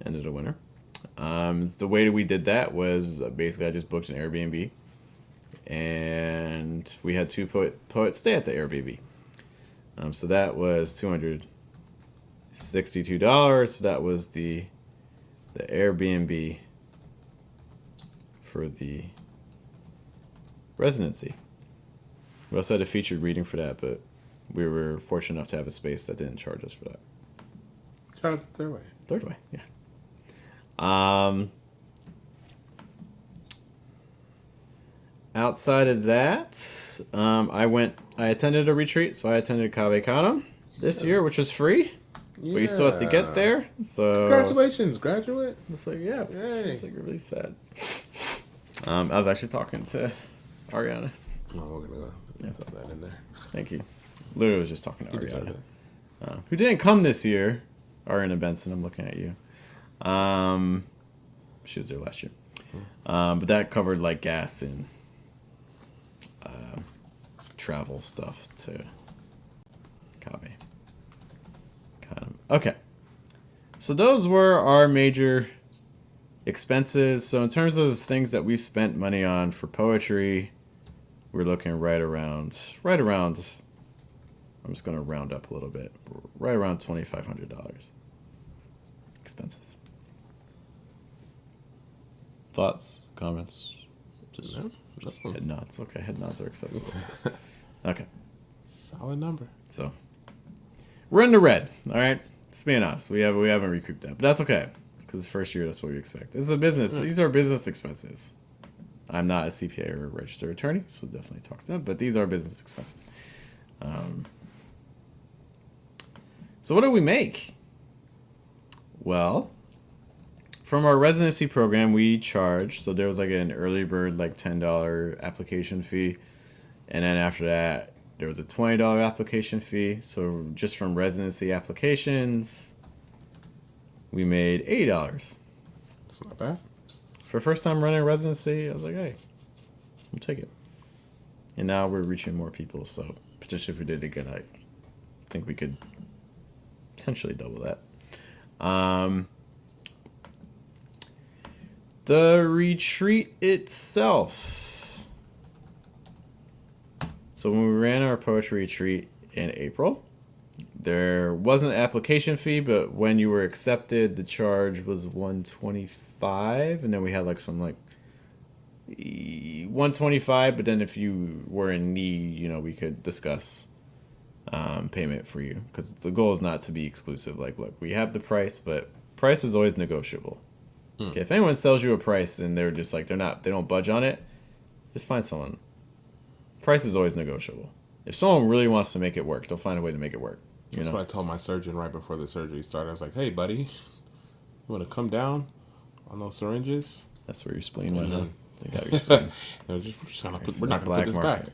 end of the winter. The way that we did that was basically I just booked an Airbnb, and we had 2 poets stay at the Airbnb. So that was $262. So that was the Airbnb for the residency. We also had a featured reading for that, but we were fortunate enough to have a space that didn't charge us for that. Shout out to Third Way. Third Way, yeah. Outside of that, I attended a retreat, so I attended Cave Canem this year, which was free. Yeah. But you still have to get there. So Congratulations, graduate. it's like, yeah, Yay. it's like really sad. I was actually talking to Ariana. No, we're gonna throw that in there. Thank you. Literally was just talking to You deserve Ariana, it. who didn't come this year. Ariana Benson, I'm looking at you. She was there last year. But that covered like gas and travel stuff to Cave. Okay. So those were our major expenses. So in terms of things that we spent money on for poetry, we're looking right around, I'm just going to round up a little bit, right around $2,500 expenses. Thoughts, comments? Just head nods. Okay, head nods are acceptable. Okay. Solid number. So we're in the red. All right, just being honest. We haven't recouped that, but that's okay because first year that's what we expect. This is a business. These are business expenses. I'm not a CPA or a registered attorney, so definitely talk to them. But these are business expenses. So what do we make? Well, from our residency program, we charge. So there was like an early bird, like $10 application fee, and then after that, there was a $20 application fee. So just from residency applications, we made $80. It's not bad. For first time running residency, I was like, hey, I'll take it. And now we're reaching more people. So potentially, if we did it again, I think we could potentially double that. The retreat itself. So when we ran our poetry retreat in April, there was an application fee, but when you were accepted, the charge was $125, and then we had like some like $125. But then if you were in need, we could discuss payment for you, because the goal is not to be exclusive. Like, look, we have the price, but price is always negotiable. Okay, if anyone sells you a price and they're just like they don't budge on it, just find someone. Price is always negotiable. If someone really wants to make it work, they'll find a way to make it work. That's what I told my surgeon right before the surgery started. I was like, "Hey, buddy, you want to come down on those syringes?" That's where your spleen went. They got your spleen. We're not going to put this back.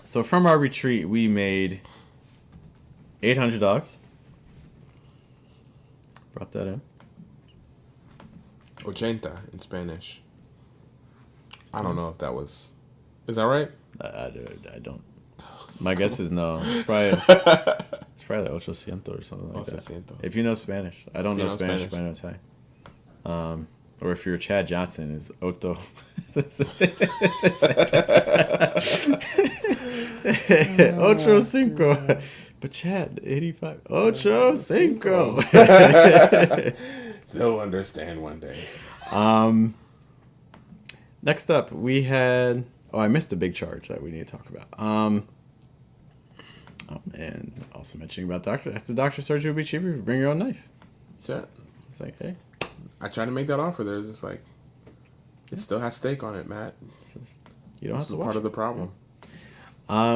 So from our retreat, we made $800. Brought that in. 80 in Spanish. I don't know if that was. Is that right? I don't. My guess is no. It's probably like 800 or something like that. If you know Spanish. I don't know Spanish, but I know Thai. Or if you're Chad Johnson, is Oto. Ocho cinco. But Chad, 85. Ocho cinco. They'll understand one day. Next up, we had Oh, I missed a big charge that we need to talk about. Oh, and also mentioning about doctor. That's the doctor surgery would be cheaper if you bring your own knife. That, It's like, hey, I tried to make that offer. There's just like, it still has steak on it, Matt. you don't This have to is watch part it. of the problem.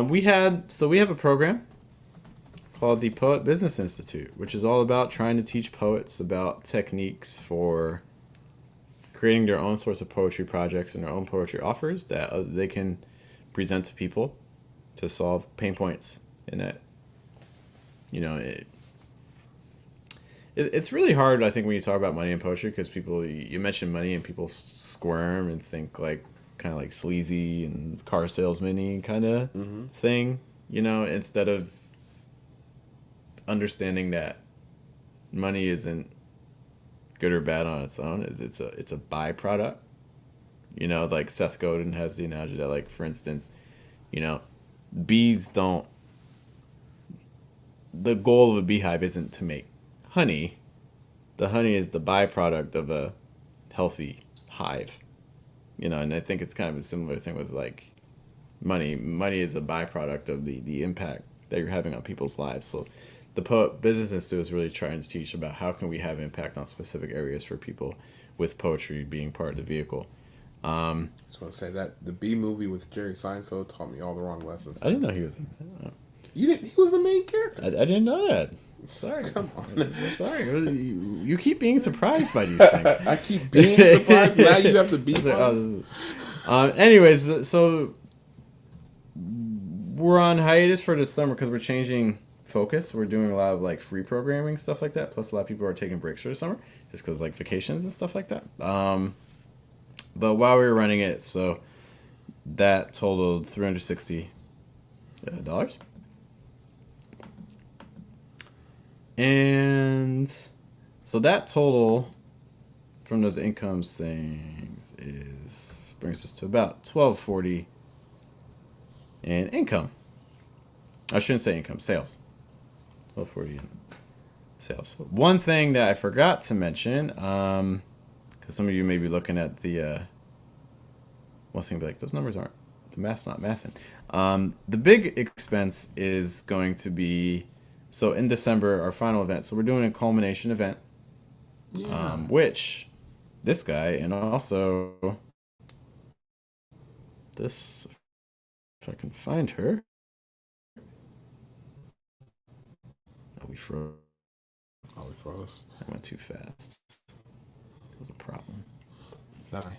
We have a program called the Poet Business Institute, which is all about trying to teach poets about techniques for creating their own sorts of poetry projects and their own poetry offers that they can present to people to solve pain points. And that, it's really hard, I think, when you talk about money and poetry, because you mention money and people squirm and think like kind of like sleazy and car salesman-y kind of thing, instead of understanding that money isn't good or bad on its own. It's a byproduct. Like Seth Godin has the analogy that, like, for instance, bees don't. The goal of a beehive isn't to make honey. The honey is the byproduct of a healthy hive. And I think it's kind of a similar thing with, like, money. Money is a byproduct of the impact that you're having on people's lives. So the Poet Business Institute is really trying to teach about how can we have impact on specific areas for people, with poetry being part of the vehicle. I just want to say that the Bee Movie with Jerry Seinfeld taught me all the wrong lessons. I didn't know he was. You didn't? He was the main character. I didn't know that. Sorry. Come on. Sorry. You keep being surprised by these things. I keep being surprised. Now you have to be. Anyways, so we're on hiatus for this summer because we're changing focus. We're doing a lot of, like, free programming, stuff like that. Plus, a lot of people are taking breaks for the summer just because, like, vacations and stuff like that. But while we were running it, so that totaled $360. And so that total from those incomes things brings us to about $1,240 in income. I shouldn't say income, sales. $1,240 in sales. One thing that I forgot to mention, because some of you may be looking at the one thing, be like, those numbers aren't, the math's not mathing. The big expense is going to be, so in December, our final event. So we're doing a culmination event, which this guy, and also this, if I can find her. Oh, we froze. Oh, we froze. I went too fast. That was a problem. Die.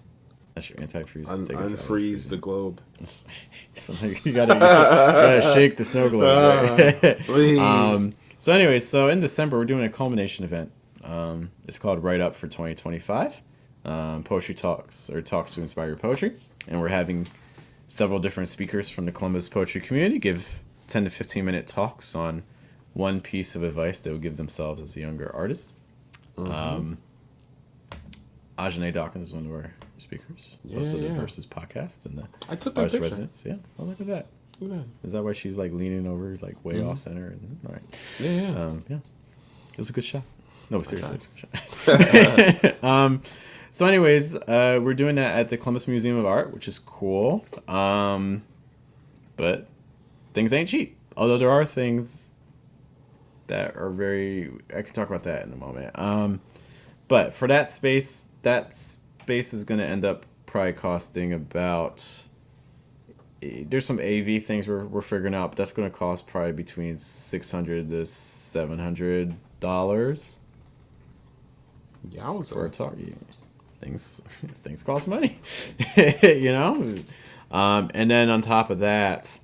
That's your antifreeze. Unfreeze the globe. So you gotta shake the snow globe. Right? Please. So anyway, so in December we're doing a culmination event. It's called Write Up for 2025. Poetry talks, or talks to inspire your poetry, and we're having several different speakers from the Columbus poetry community give 10 to 15-minute talks on one piece of advice they would give themselves as a younger artist. Ajane Dawkins is one of our speakers. Hosted the Versus podcast and the I took that Artist picture. Residence. Yeah, oh, look at that. Look at Is that why she's, like, leaning over, like, way off center? And all right. that. Yeah. It was a good shot. No, seriously, it's a good shot. So anyways, we're doing that at the Columbus Museum of Art, which is cool. But things ain't cheap. Although there are things that are I can talk about that in a moment. But for that space is going to end up probably costing about, there's some AV things we're figuring out, but that's going to cost probably between $600 to $700 for a talk. Things cost money, And then on top of that,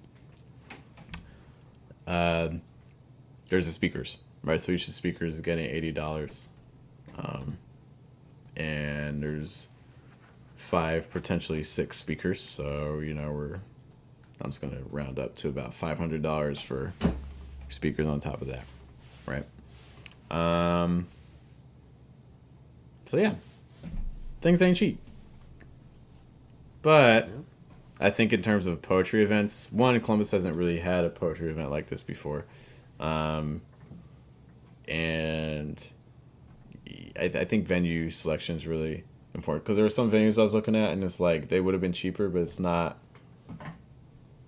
there's the speakers, right? So each of the speakers is getting $80. And there's 5, potentially 6 speakers. So, I'm just going to round up to about $500 for speakers on top of that, right? So yeah, things ain't cheap. But I think in terms of poetry events, one, Columbus hasn't really had a poetry event like this before. And I think venue selection is really important, because there were some venues I was looking at and it's like they would have been cheaper, but it's not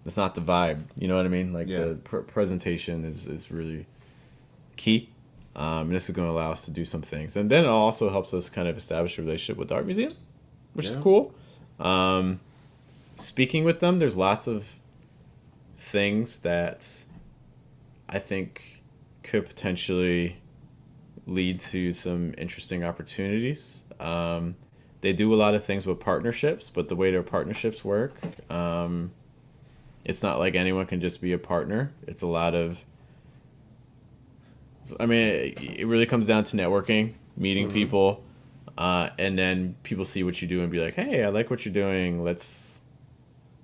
it's not the vibe. You know what I mean? Like Yeah. the presentation is really key. And this is going to allow us to do some things, and then it also helps us kind of establish a relationship with the art museum, which is Yeah. cool. Speaking with them, there's lots of things that I think could potentially lead to some interesting opportunities. They do a lot of things with partnerships, but the way their partnerships work, it's not like anyone can just be a partner. It's a lot of, I mean, it really comes down to networking, meeting people, and then people see what you do and be like, hey, I like what you're doing. Let's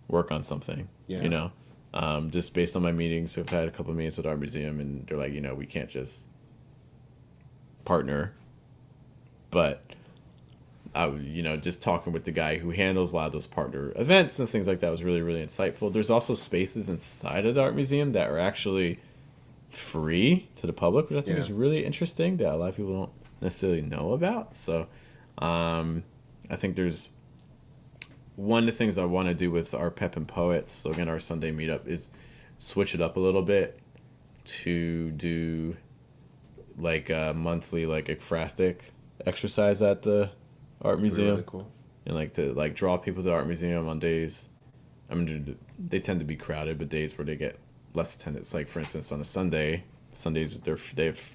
work on something, Yeah. you know? Just based on my meetings, I've had a couple of meetings with our museum, and they're like, we can't just partner, but just talking with the guy who handles a lot of those partner events and things like that was really, really insightful. There's also spaces inside of the art museum that are actually free to the public, which I think Yeah. is really interesting that a lot of people don't necessarily know about. So I think there's one of the things I want to do with our Pep and Poets, so again, our Sunday meetup, is switch it up a little bit to do like a monthly like ekphrastic exercise at the art museum, Really cool. and like to like draw people to the art museum on days. I mean, they tend to be crowded, but days where they get less attendance. Like for instance, on a Sunday, Sundays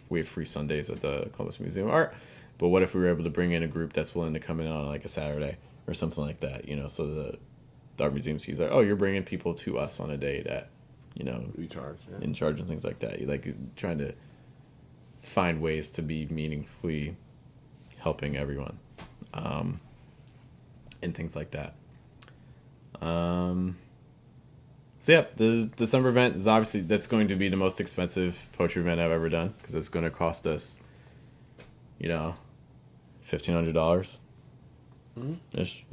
we have free Sundays at the Columbus Museum of Art. But what if we were able to bring in a group that's willing to come in on like a Saturday or something like that? So the art museum sees like, oh, you're bringing people to us on a day that We charge. Yeah. in charge and things like that. You like trying to find ways to be meaningfully helping everyone, and things like that. So yeah, the December event is obviously that's going to be the most expensive poetry event I've ever done because it's going to cost us, $1,500 ish.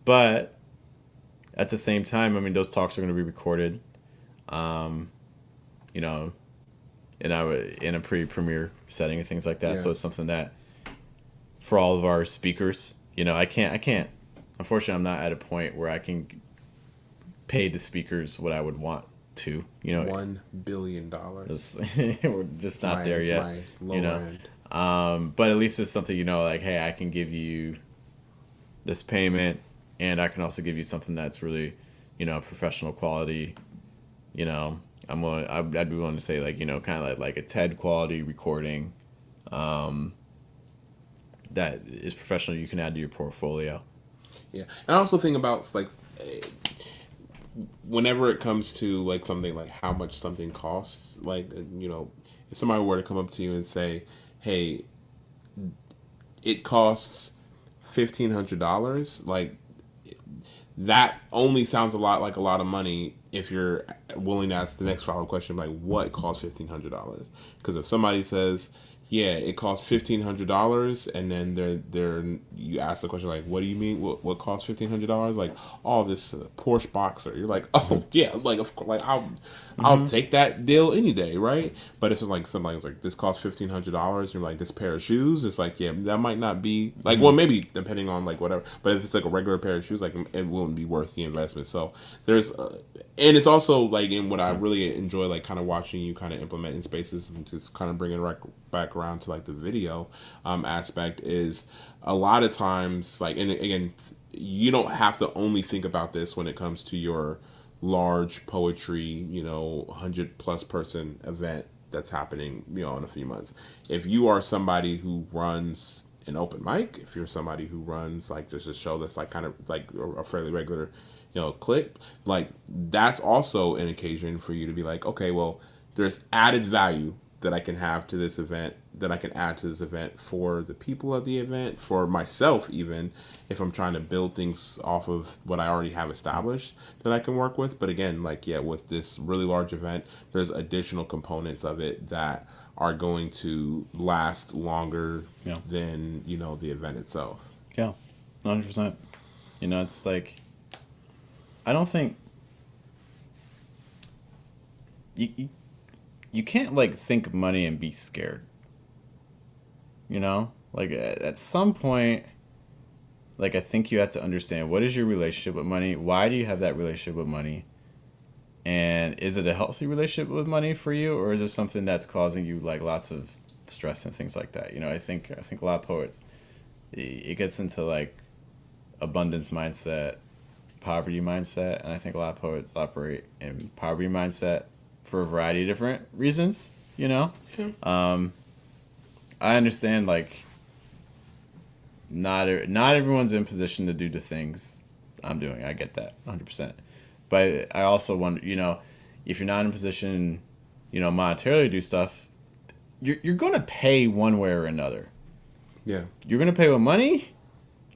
But at the same time, I mean, those talks are going to be recorded. In a pre-premiere setting and things like that. Yeah. So it's something that for all of our speakers, I can't. Unfortunately, I'm not at a point where I can pay the speakers what I would want to. $1 billion. We're just not there yet. My lower end. But at least it's something like, hey, I can give you this payment, and I can also give you something that's really, professional quality. I'd be willing to say kind of like a TED quality recording, that is professional. You can add to your portfolio. Yeah, and I also think about like whenever it comes to like something like how much something costs. Like if somebody were to come up to you and say, "Hey, it costs $1,500," like that only sounds a lot like a lot of money if you're willing to ask the next follow-up question, like what costs $1,500? Because if somebody says, yeah, it costs $1,500, and then they're you ask the question like, what do you mean? What costs $1,500? Like, oh, this Porsche Boxer. You're like, oh yeah, like of course, like I'll take that deal any day, right? But if it's like somebody's like, this costs $1,500, you're like, this pair of shoes, it's like, yeah, that might not be like, well, maybe depending on like whatever. But if it's like a regular pair of shoes, like it wouldn't be worth the investment. So there's, and it's also like in what I really enjoy, like kind of watching you kind of implement in spaces and just kind of bring it back around to like the video aspect is a lot of times like, and again, you don't have to only think about this when it comes to your large poetry 100+ person event that's happening in a few months. If you are somebody who runs an open mic, if you're somebody who runs like just a show that's like kind of like a fairly regular clip, like that's also an occasion for you to be like, okay, well, there's added value that I can have to this event, that I can add to this event for the people at the event, for myself, even if I'm trying to build things off of what I already have established that I can work with. But again, like, yeah, with this really large event, there's additional components of it that are going to last longer than, the event itself. Yeah, 100%. It's like, I don't think you can't like think money and be scared. Like at some point, Like, I think you have to understand, what is your relationship with money? Why do you have that relationship with money? And is it a healthy relationship with money for you, or is it something that's causing you like lots of stress and things like that? I think a lot of poets, it gets into like abundance mindset, poverty mindset, and I think a lot of poets operate in poverty mindset for a variety of different reasons. You know, Yeah. I understand like not everyone's in position to do the things I'm doing. I get that 100%. But I also wonder, if you're not in a position, monetarily to do stuff, you're going to pay one way or another. Yeah. You're going to pay with money.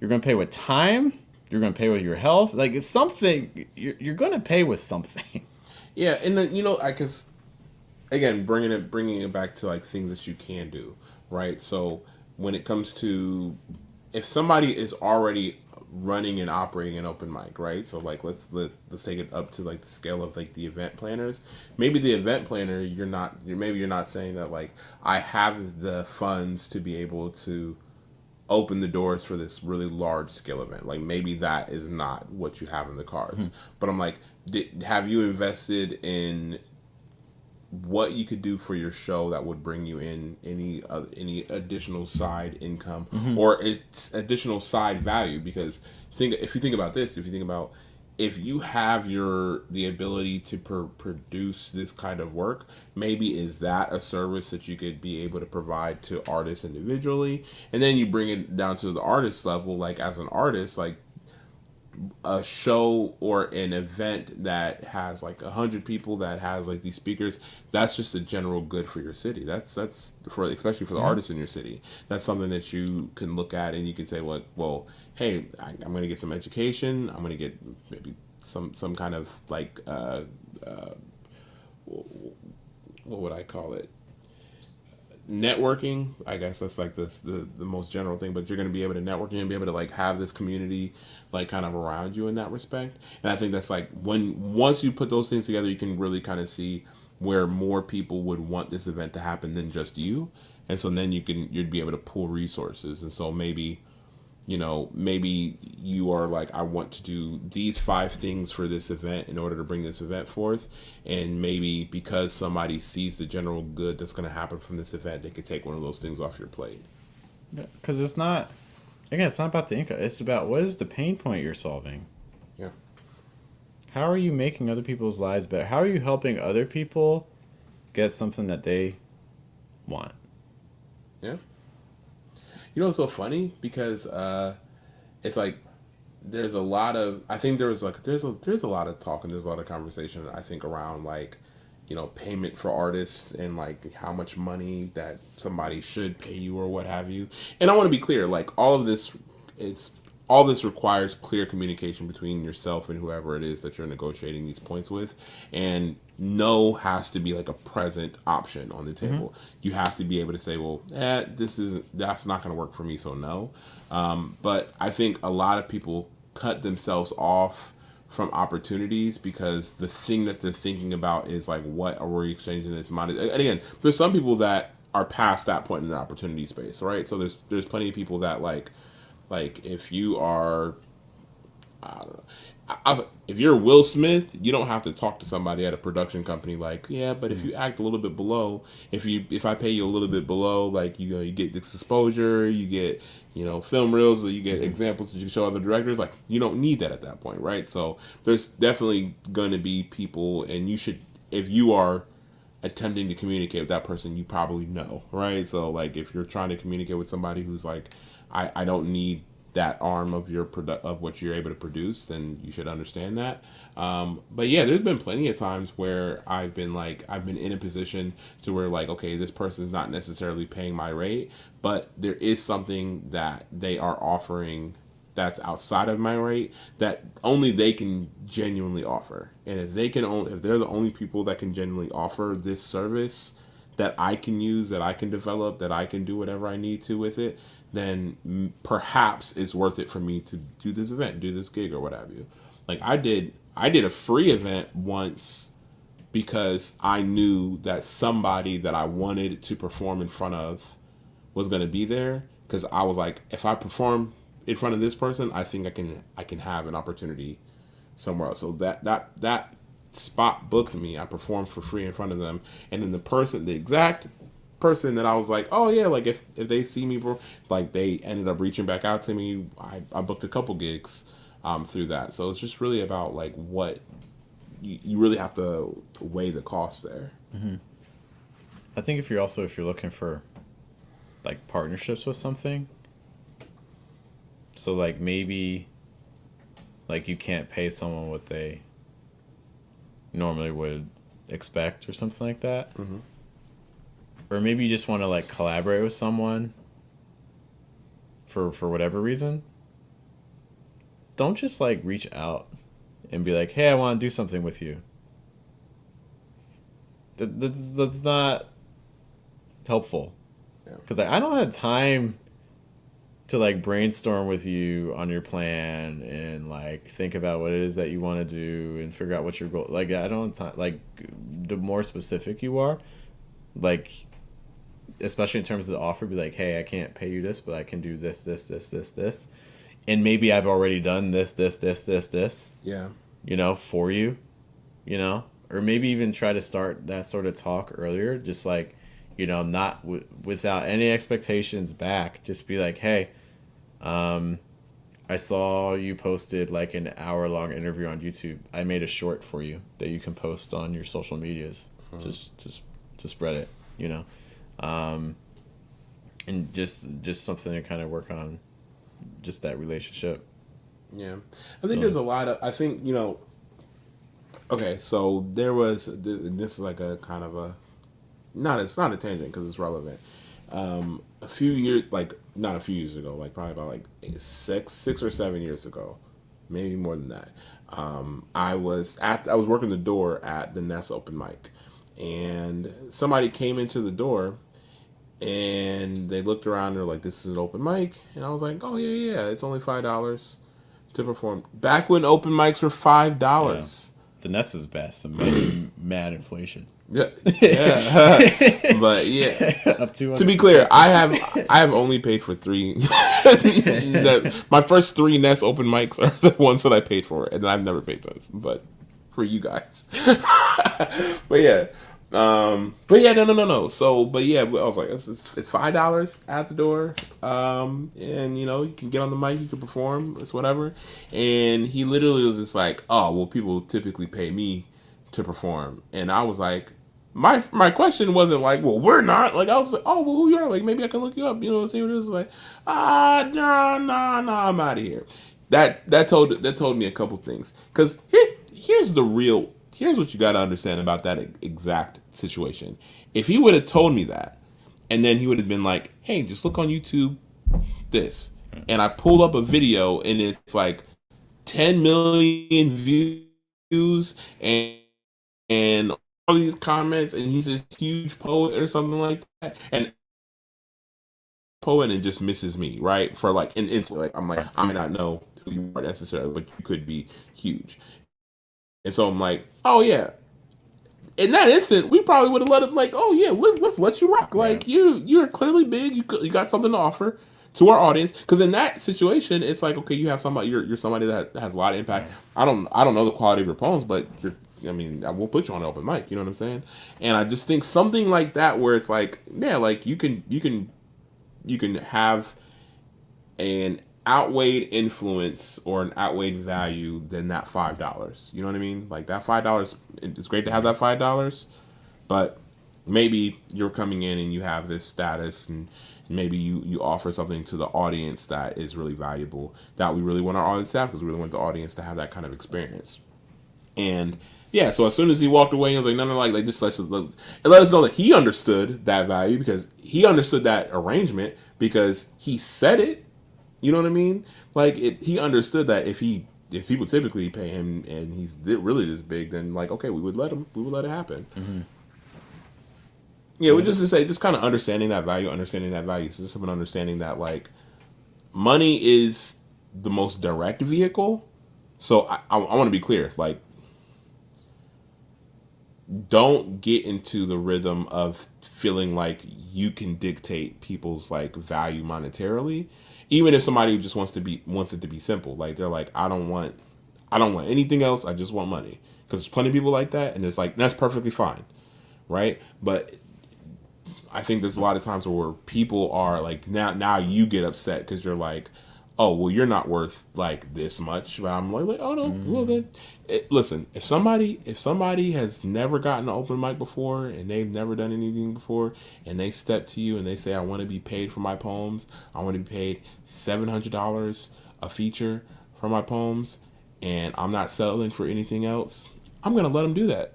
You're going to pay with time. You're going to pay with your health. Like, it's something. You're going to pay with something. Yeah, and then I guess again bringing it back to like things that you can do, right? So when it comes to if somebody is already running and operating an open mic, right? So like let's take it up to like the scale of like the event planners. Maybe the event planner, maybe you're not saying that like I have the funds to be able to open the doors for this really large scale event. Like maybe that is not what you have in the cards. But I'm like, have you invested in what you could do for your show that would bring you in any additional side income or it's additional side value? Because if you think about this, if you have the ability to produce this kind of work, maybe is that a service that you could be able to provide to artists individually, and then you bring it down to the artist level. Like as an artist, like a show or an event that has like 100 people that has like these speakers, that's just a general good for your city. That's for especially for the artists in your city. That's something that you can look at and you can say, well, hey, I'm going to get some education. I'm going to get maybe some kind of like what would I call it, networking. I guess that's like the most general thing, but you're going to be able to network and be able to like have this community like kind of around you in that respect. And I think that's like once you put those things together, you can really kind of see where more people would want this event to happen than just you. And so then you'd be able to pool resources. And so maybe you are like, I want to do these 5 things for this event in order to bring this event forth. And maybe because somebody sees the general good that's going to happen from this event, they could take one of those things off your plate. Because it's not about the income. It's about, what is the pain point you're solving? Yeah. How are you making other people's lives better? How are you helping other people get something that they want? Yeah. It's so funny because it's like there's a lot of there's a lot of talk and there's a lot of conversation I think around like payment for artists and like how much money that somebody should pay you or what have you. And I want to be clear, like all this requires clear communication between yourself and whoever it is that you're negotiating these points with, and no has to be like a present option on the table. You have to be able to say, well, that's not going to work for me, so no. But I think a lot of people cut themselves off from opportunities because the thing that they're thinking about is like, what are we exchanging this money? And again, there's some people that are past that point in the opportunity space, right? So there's plenty of people that like if you are if you're Will Smith, you don't have to talk to somebody at a production company like, yeah, but if you act a little bit below, if I pay you a little bit below, like you get this exposure, you get film reels, or you get examples that you can show other directors. Like you don't need that at that point, right? So there's definitely going to be people, and you should, if you are attempting to communicate with that person, you probably know, right? So like if you're trying to communicate with somebody who's like, I don't need that arm of of what you're able to produce, then you should understand that. But yeah, there's been plenty of times where I've been in a position to where like, okay, this person's not necessarily paying my rate, but there is something that they are offering that's outside of my rate that only they can genuinely offer. And if they're the only people that can genuinely offer this service that I can use, that I can develop, that I can do whatever I need to with it, then perhaps it's worth it for me to do this event, do this gig or what have you. Like I did a free event once because I knew that somebody that I wanted to perform in front of was going to be there, because I was like, if I perform in front of this person, I think I can have an opportunity somewhere else. So that spot booked me. I performed for free in front of them, and then the exact person that I was like, oh yeah, like if they see me, bro, like they ended up reaching back out to me. I booked a couple gigs through that. So it's just really about like what you really have to weigh the cost there. I think if you're looking for like partnerships with something, so like maybe like you can't pay someone what they normally would expect or something like that. Or maybe you just want to like collaborate with someone for whatever reason. Don't just like reach out and be like, hey, I want to do something with you. That's not helpful. Yeah. Because I don't have time to like brainstorm with you on your plan and like think about what it is that you want to do and figure out what your goal. Like I don't have time. Like the more specific you are, like especially in terms of the offer, be like, hey, I can't pay you this, but I can do this, this, this, this, this, and maybe I've already done this, Yeah. you know, for you, you know, or maybe even try to start that sort of talk earlier, just like, you know, not without any expectations back, just be like, hey, I saw you posted like an hour-long interview on YouTube. I made a short for you that you can post on your social medias, just to spread it, you know, and just something to kind of work on, just that relationship. Yeah, I think there's a lot of. I think Okay, so there was. This is like a kind of a. Not it's not a tangent because it's relevant. A few years, like not a few years ago, like probably about like 6 or 7 years ago, maybe more than that. I was working the door at the Nest open mic, and somebody came into the door, and they looked around. And they're like, "This is an open mic," and I was like, "Oh yeah, it's only $5 to perform." Back when open mics were Yeah. $5. The Nest is best. Mad inflation. Yeah, yeah, but yeah. Up to To be clear, I have only paid for 3. My first 3 Nest open mics are the ones that I paid for, and I've never paid since. But for you guys, but yeah, no. So, but yeah, I was like, it's $5 at the door, and you can get on the mic, you can perform, it's whatever. And he literally was just like, oh well, people typically pay me to perform, and I was like. My question wasn't like, well, we're not. Like, I was like, oh, well, who you are? Like, maybe I can look you up, see what it is. Like, no, I'm out of here. That told me a couple things. Because here's what you got to understand about that exact situation. If he would have told me that, and then he would have been like, hey, just look on YouTube, this. And I pulled up a video, and it's like 10 million views, and all these comments, and he's this huge poet or something like that, and poet and just misses me, right? For like an instant, like I'm like, I may not know who you are necessarily, but you could be huge. And so I'm like, oh yeah. In that instant, we probably would have let him like, oh yeah, let's let you rock. Like you're clearly big. You got something to offer to our audience. Because in that situation, it's like, okay, you have somebody. You're somebody that has a lot of impact. I don't know the quality of your poems, but I will put you on an open mic. You know what I'm saying? And I just think something like that, where it's like, yeah, like you can have an outweighed influence or an outweighed value than that $5. You know what I mean? Like that $5, it's great to have that $5, but maybe you're coming in and you have this status, and maybe you offer something to the audience that is really valuable, that we really want our audience to have, because we really want the audience to have that kind of experience. And yeah, so as soon as he walked away, he was like, no, like just let us know that he understood that value, because he understood that arrangement, because he said it. You know what I mean? Like he understood that if people typically pay him and he's really this big, then like, okay, we would let it happen. Mm-hmm. Yeah, we just to say, just kind of understanding that value, so just an understanding that like money is the most direct vehicle. So I want to be clear, like, don't get into the rhythm of feeling like you can dictate people's like value monetarily. even if somebody just wants it to be simple, like they're like, I don't want anything else. I just want money. Because there's plenty of people like that, and it's like that's perfectly fine, right? But I think there's a lot of times where people are like, now you get upset because you're like, oh well, you're not worth like this much. But I'm like oh no, well then, listen, if somebody has never gotten an open mic before and they've never done anything before, and they step to you and they say, I want to be paid for my poems, I want to be paid $700 a feature for my poems, and I'm not settling for anything else, I'm gonna let them do that.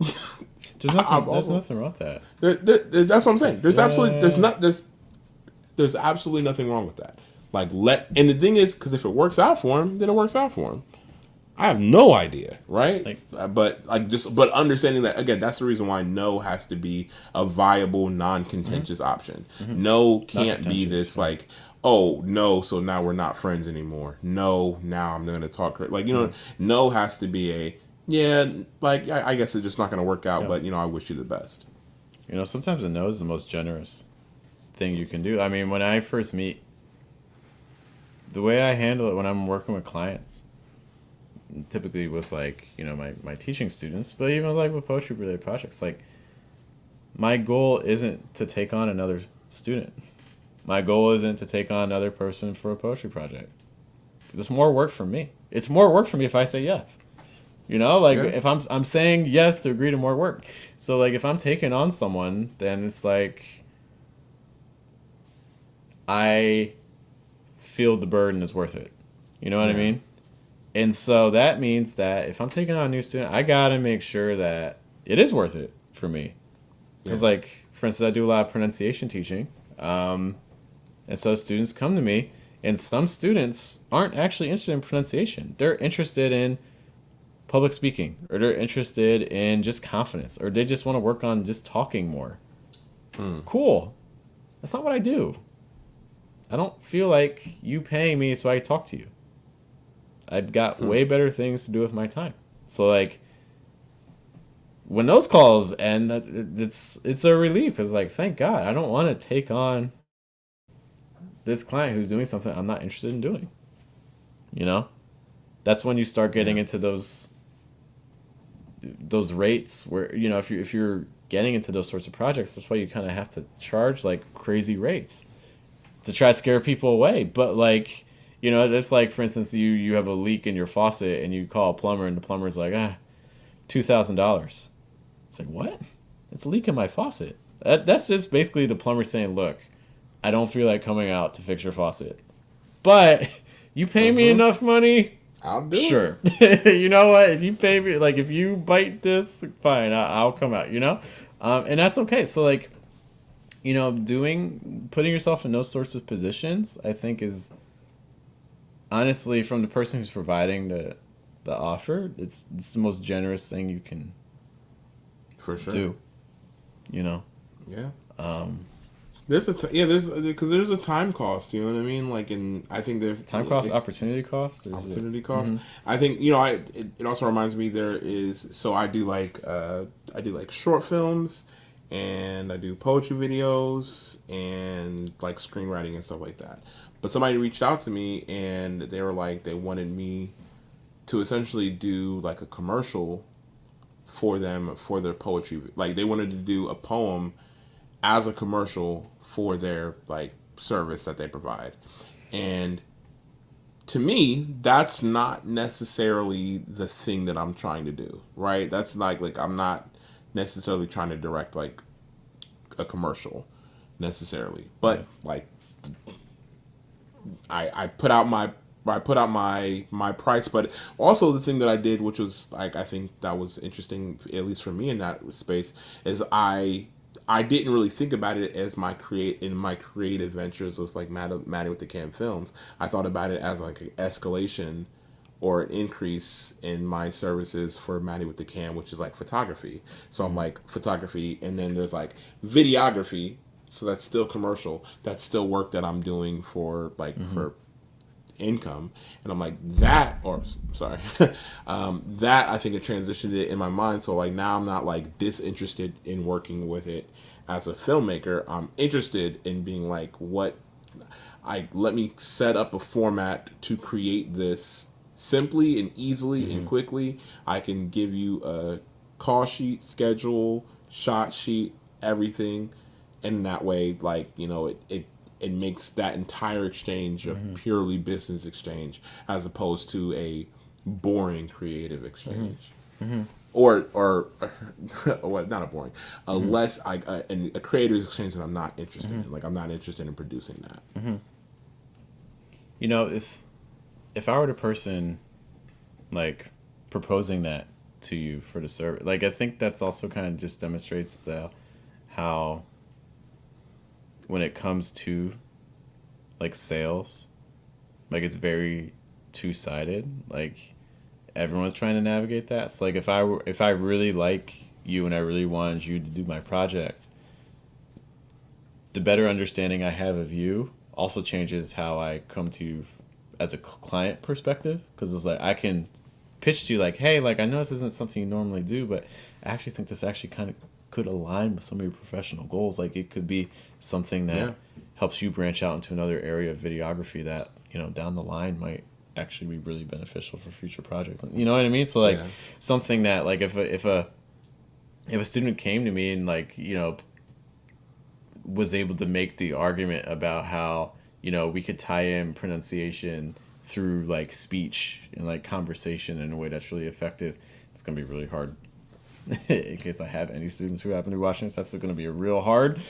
There's nothing wrong with that. That's what I'm saying. There's absolutely nothing wrong with that. Like and the thing is, because if it works out for him, then it works out for him. I have no idea, right? But understanding that again, that's the reason why no has to be a viable, non-contentious option. No can't be this like, oh no, so now we're not friends anymore. No, now I'm going to talk like no has to be a like I guess it's just not going to work out. But I wish you the best. Sometimes a no is the most generous thing you can do. I mean, when I first meet, the way I handle it when I'm working with clients, typically with like my teaching students, but even like with poetry related projects, like my goal isn't to take on another student. My goal isn't to take on another person for a poetry project. It's more work for me. It's more work for me if I say yes. If I'm saying yes to agree to more work. So like if I'm taking on someone, then it's like I feel the burden is worth it. You know what I mean? And so that means that if I'm taking on a new student, I gotta make sure that it is worth it for me. Because like, for instance, I do a lot of pronunciation teaching. And so students come to me, and some students aren't actually interested in pronunciation. They're interested in public speaking, or they're interested in just confidence, or they just want to work on just talking more. Cool. That's not what I do. I don't feel like you paying me so I talk to you. I've got way better things to do with my time. So like when those calls end, it's a relief, because like, thank God, I don't want to take on this client who's doing something I'm not interested in doing. That's when you start getting into those rates where if you're getting into those sorts of projects, that's why you kind of have to charge like crazy rates to try to scare people away. But like it's like, for instance, you have a leak in your faucet and you call a plumber, and the plumber's like, $2,000. It's like, what? It's a leak in my faucet. That's just basically the plumber saying, look, I don't feel like coming out to fix your faucet, but you pay me enough money, I'll do it. Sure. You know what? If you pay me, like if you bite this, fine, I'll come out, and that's okay. So like, putting yourself in those sorts of positions, I think is honestly, from the person who's providing the offer, it's the most generous thing you can for sure do. Yeah. There's a time cost. You know what I mean? Like, I think there's time cost, opportunity cost. Opportunity cost. I think it also reminds me there is. So I do like short films, and I do poetry videos, and like screenwriting and stuff like that. But somebody reached out to me, and they were like, they wanted me to essentially do like a commercial for them for their poetry. Like they wanted to do a poem as a commercial for their like service that they provide. And to me, that's not necessarily the thing that I'm trying to do, right? That's like I'm not necessarily trying to direct like a commercial necessarily, but like I put out my price. But also the thing that I did, which was like, I think that was interesting, at least for me in that space, is I didn't really think about it as my creative ventures with like Maddie with the Cam Films. I thought about it as like an escalation or an increase in my services for Maddie with the Cam, which is like photography. So I'm like photography, and then there's like videography. So that's still commercial. That's still work that I'm doing for like for income. And I'm like that I think it transitioned it in my mind. So like now I'm not like disinterested in working with it as a filmmaker. I'm interested in being like, what let me set up a format to create this simply and easily and quickly. I can give you a call sheet, schedule, shot sheet, everything, and that way, like, it makes that entire exchange a purely business exchange as opposed to a boring creative exchange. Or what? Not a boring, a less and a creative exchange that I'm not interested in. Like, I'm not interested in producing that. If I were the person like proposing that to you for the service, like I think that's also kind of just demonstrates the how when it comes to like sales, like it's very two-sided. Like everyone's trying to navigate that. So like if I really like you and I really wanted you to do my project, the better understanding I have of you also changes how I come to you as a client perspective, because it's like I can pitch to you like, hey, like I know this isn't something you normally do, but I actually think this actually kind of could align with some of your professional goals. Like it could be something that helps you branch out into another area of videography that down the line might actually be really beneficial for future projects. You know what I mean? So like something that like if a student came to me and like was able to make the argument about how we could tie in pronunciation through like speech and like conversation in a way that's really effective, it's gonna be really hard. In case I have any students who happen to be watching this, that's going to be a real hard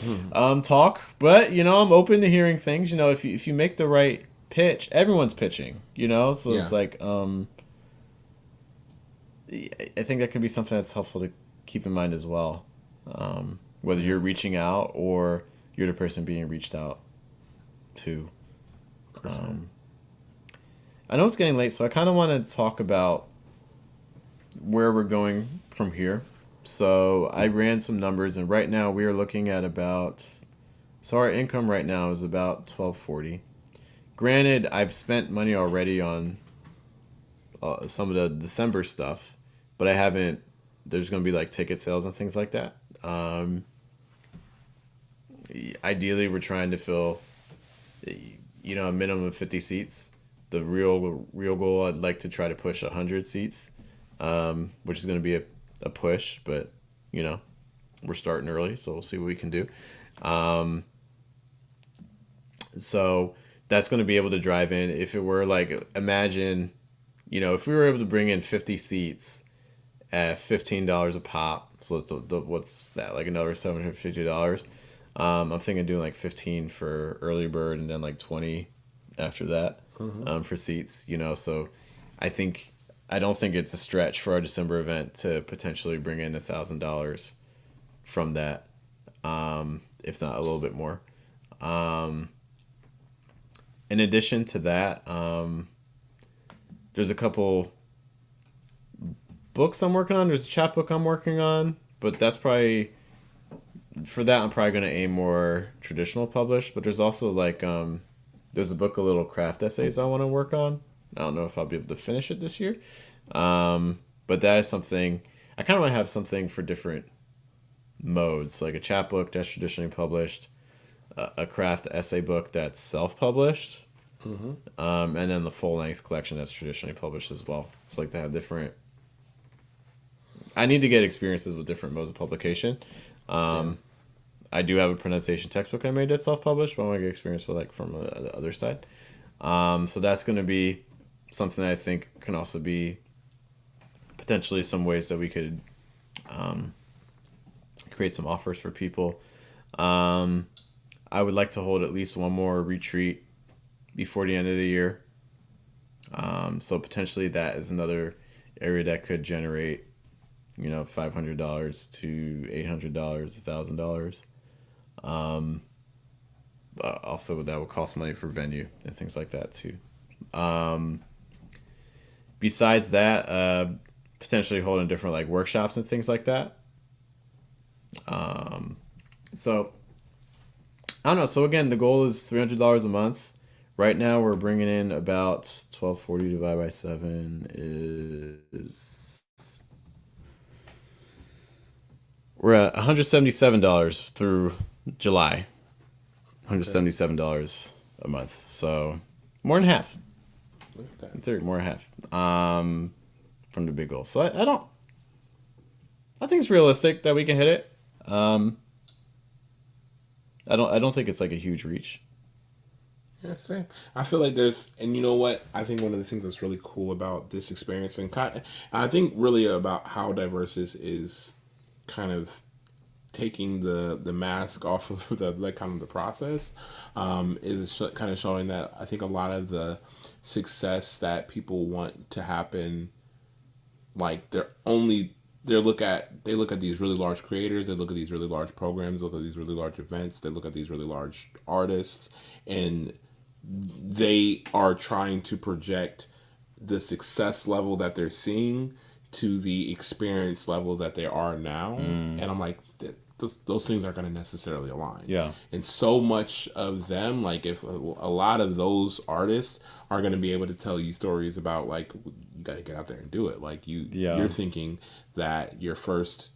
talk. But I'm open to hearing things. If you make the right pitch, everyone's pitching. So it's like I think that could be something that's helpful to keep in mind as well. Whether you're reaching out or you're the person being reached out to. I know it's getting late, so I kind of want to talk about where we're going from here. So I ran some numbers, and right now we are looking at so our income right now is about $12.40. Granted, I've spent money already on some of the December stuff, but I haven't. There's going to be like ticket sales and things like that. Ideally, we're trying to fill a minimum of 50 seats. The real goal, I'd like to try to push 100 seats, which is going to be a push, but we're starting early, so we'll see what we can do. So that's going to be able to drive in. If it were like, imagine, if we were able to bring in 50 seats at $15 a pop, so what's that, like another $750. I'm thinking doing like 15 for early bird and then like 20 after that for seats. So I don't think it's a stretch for our December event to potentially bring in $1,000 from that, if not a little bit more. In addition to that, there's a couple books I'm working on. There's a chapbook I'm working on, but that's probably, for that I'm probably going to aim more traditional published. But there's also like, there's a book of little craft essays I want to work on. I don't know if I'll be able to finish it this year. But that is something, I kind of want to have something for different modes, like a chapbook that's traditionally published, a craft essay book that's self-published, and then the full-length collection that's traditionally published as well. It's like to have different, I need to get experiences with different modes of publication. I do have a pronunciation textbook I made that's self-published, but I want to get experience with like from the other side. So that's going to be something that I think can also be potentially some ways that we could create some offers for people. I would like to hold at least one more retreat before the end of the year. So potentially that is another area that could generate, $500 to $800, $1,000. Also, that would cost money for venue and things like that too. Besides that, potentially holding different like workshops and things like that. So I don't know. So again, the goal is $300 a month. Right now, we're bringing in about $12.40 divided by 7 is, we're at $177 through July. $177 a month. So more than half. Look at that. In theory, more than half. From the big goal. So I think it's realistic that we can hit it. I don't think it's like a huge reach. Yeah, same. I feel like and you know what? I think one of the things that's really cool about this experience, and I think really about how diverse is kind of taking the mask off of the like kind of the process, is kind of showing that I think a lot of the success that people want to happen, like they look at these really large creators, they look at these really large programs, look at these really large events, they look at these really large artists, and they are trying to project the success level that they're seeing to the experience level that they are now. And I'm like, those things aren't going to necessarily align. Yeah. And so much of them, like if a lot of those artists are going to be able to tell you stories about like, you got to get out there and do it. Like you're thinking that the first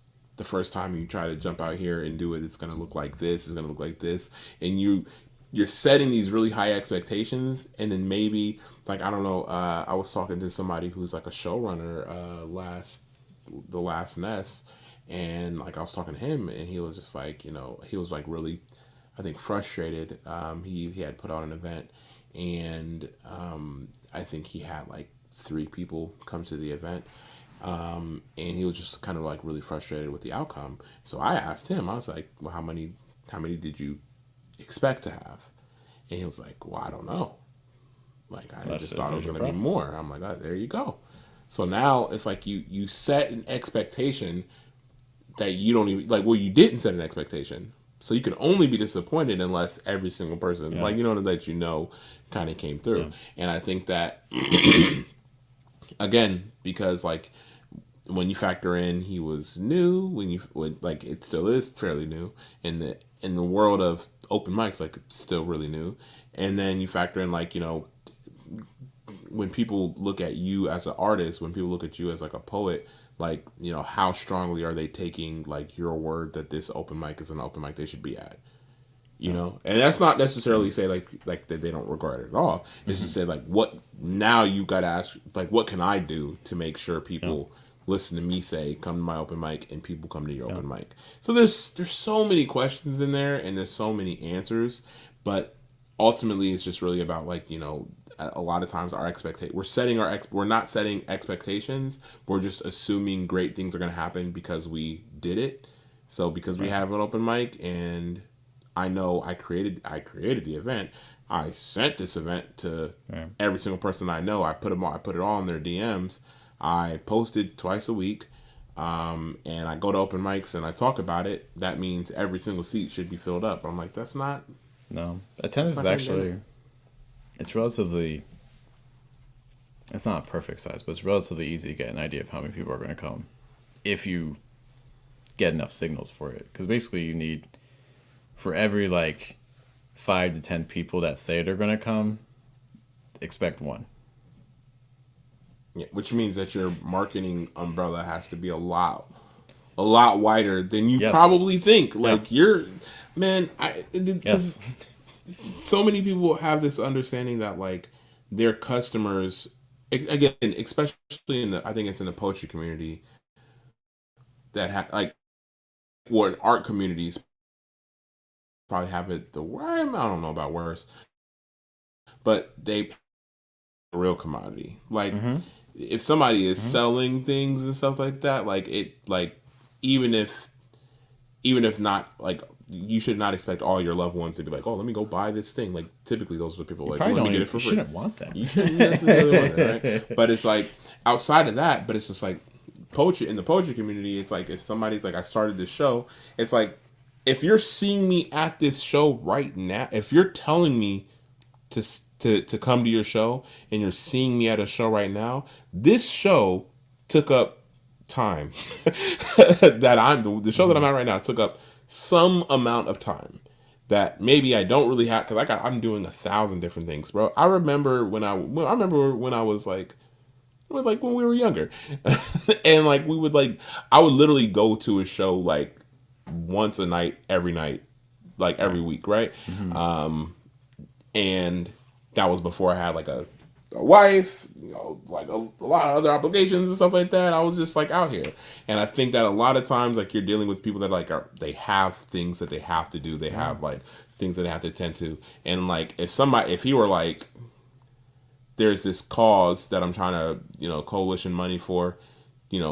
time you try to jump out here and do it, it's going to look like this, it's going to look like this. And you're setting these really high expectations, and then maybe like I don't know. I was talking to somebody who's like a showrunner the last Nest, and like I was talking to him, and he was just like he was like really, I think frustrated. He had put on an event, and I think he had like 3 people come to the event, and he was just kind of like really frustrated with the outcome. So I asked him, I was like, well, how many did you expect to have? And he was like, well, I don't know, like I just thought it was going to be more. I'm like, oh, there you go. So now it's like you set an expectation that you don't even like. Well, you didn't set an expectation, so you can only be disappointed unless every single person that kind of came through. And I think that again, because like when you factor in he was new, when like it still is fairly new in the world of open mics, like it's still really new. And then you factor in like when people look at you as an artist, when people look at you as like a poet, like how strongly are they taking like your word that this open mic is an open mic they should be at, and that's not necessarily say like that they don't regard it at all. It's just say like what now you got to ask, like what can I do to make sure people listen to me say come to my open mic and people come to your open mic. So there's so many questions in there and there's so many answers, but ultimately it's just really about like a lot of times we're not setting expectations, we're just assuming great things are going to happen because we did it. So because we have an open mic, and I know I created the event, I sent this event to every single person I know. I put it all in their DMs. I posted twice a week, and I go to open mics and I talk about it. That means every single seat should be filled up. I'm like, that's not. No, attendance is actually, it's relatively, it's not a perfect size, but it's relatively easy to get an idea of how many people are going to come if you get enough signals for it. Because basically you need, for every like 5 to 10 people that say they're going to come, expect 1. Yeah, which means that your marketing umbrella has to be a lot wider than you probably think. Like so many people have this understanding that like their customers, again, especially I think it's in the poetry community, that or in art communities probably have it I don't know about worse, but they real commodity. Like if somebody is selling things and stuff like that, like it, like even if not, like you should not expect all your loved ones to be like, oh, let me go buy this thing. Like typically those are the people like, let me get it for free. You shouldn't want that. You shouldn't necessarily want it, right? But it's like outside of that, but it's just like poetry, in the poetry community, it's like if somebody's like, I started this show, it's like if you're seeing me at this show right now, if you're telling me to come to your show and you're seeing me at a show right now, this show took up time. The show that I'm at right now took up some amount of time that maybe I don't really have, because I'm doing 1,000 different things, bro. I remember when I was like, when we were younger, and like I would literally go to a show like once a night, every night, like every week, right? and that was before I had like a wife, like a lot of other obligations and stuff like that. I was just like out here, and I think that a lot of times like you're dealing with people that like they have things that they have to do. They have like things that they have to attend to, and like if he were like, there's this cause that I'm trying to coalition money for.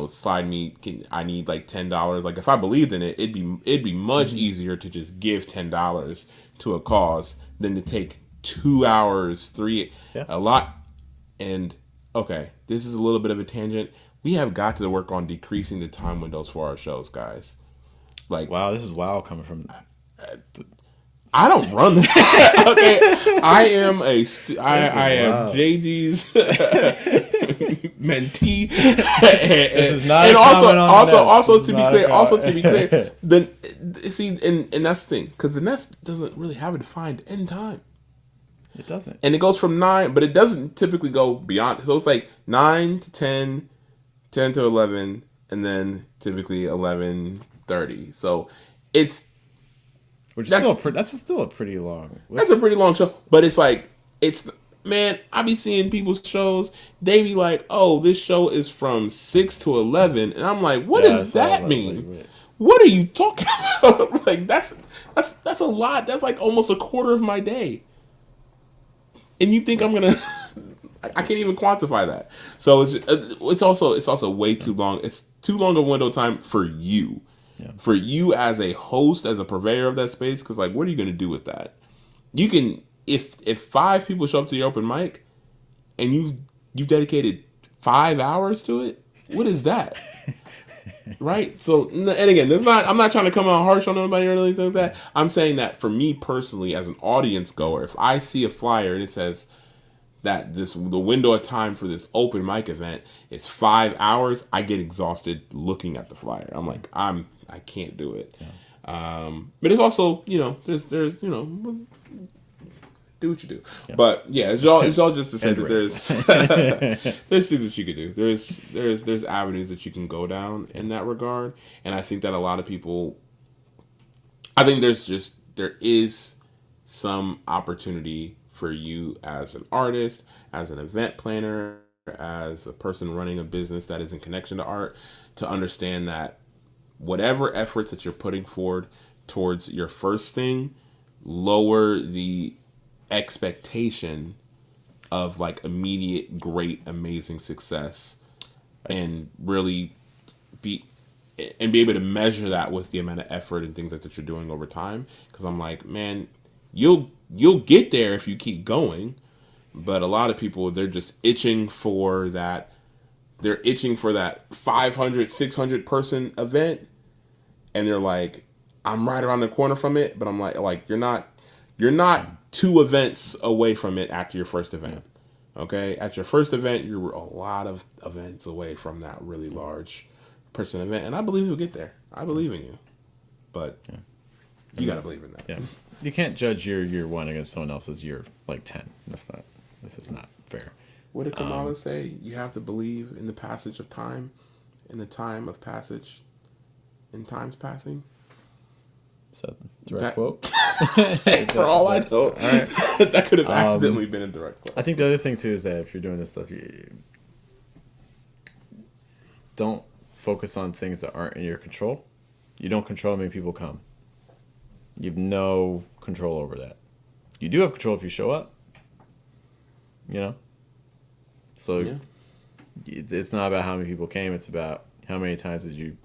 Slide me. I need like $10. Like if I believed in it, it'd be much easier to just give $10 to a cause than to take 2 hours, a lot. And okay, this is a little bit of a tangent. We have got to work on decreasing the time windows for our shows, guys. Like, wow, this is wow coming from. I don't run that. Okay, I am I am wow. JD's mentee. This is not. And a comment on the also to be Nest. clear, then see, and that's the thing, because the Nest doesn't really have a defined end time. It doesn't. And it goes from 9, but it doesn't typically go beyond. So it's like 9 to 10, 10 to 11, and then typically 11:30. So it's Which is that's still a pretty long. That's a pretty long show, but it's like man. I be seeing people's shows. They be like, "Oh, this show is from 6 to 11," and I'm like, "What does that mean? Like, what are you talking about?" Like that's a lot. That's like almost a quarter of my day. And you think I'm gonna? I can't even quantify that. So it's also way too long. It's too long a window time for you. Yeah. For you as a host, as a purveyor of that space, because like, what are you going to do with that? You can, if 5 people show up to your open mic, and you've dedicated 5 hours to it, what is that? Right? So, and again, I'm not trying to come out harsh on anybody or anything like that. I'm saying that for me personally, as an audience goer, if I see a flyer and it says that the window of time for this open mic event is 5 hours, I get exhausted looking at the flyer. I'm like, I can't do it. Yeah. But it's also, there's do what you do. Yeah. But yeah, it's all just to say that there's things that you could do. There's avenues that you can go down in that regard. And I think that a lot of people, I think there is some opportunity for you as an artist, as an event planner, as a person running a business that is in connection to art, to understand that whatever efforts that you're putting forward towards your first thing, lower the expectation of like immediate, great, amazing success, and really be able to measure that with the amount of effort and things that you're doing over time. Because I'm like, man, you'll get there if you keep going. But a lot of people, they're just itching for that. They're itching for that 500, 600 person event. And they're like, I'm right around the corner from it. But I'm like, you're not 2 events away from it after your first event. Okay. At your first event, you're a lot of events away from that really large person event. And I believe you'll get there. I believe in you. But you got to believe in that. Yeah. You can't judge your year 1 against someone else's year like 10. This is not fair. What did Kamala say? You have to believe in the passage of time, in the time of passage, in time's passing. Is that a direct quote? For all I know, that could have accidentally been a direct quote. I think the other thing too is that if you're doing this stuff, you don't focus on things that aren't in your control. You don't control how many people come. You have no control over that. You do have control if you show up. So it's not about how many people came. It's about how many times did you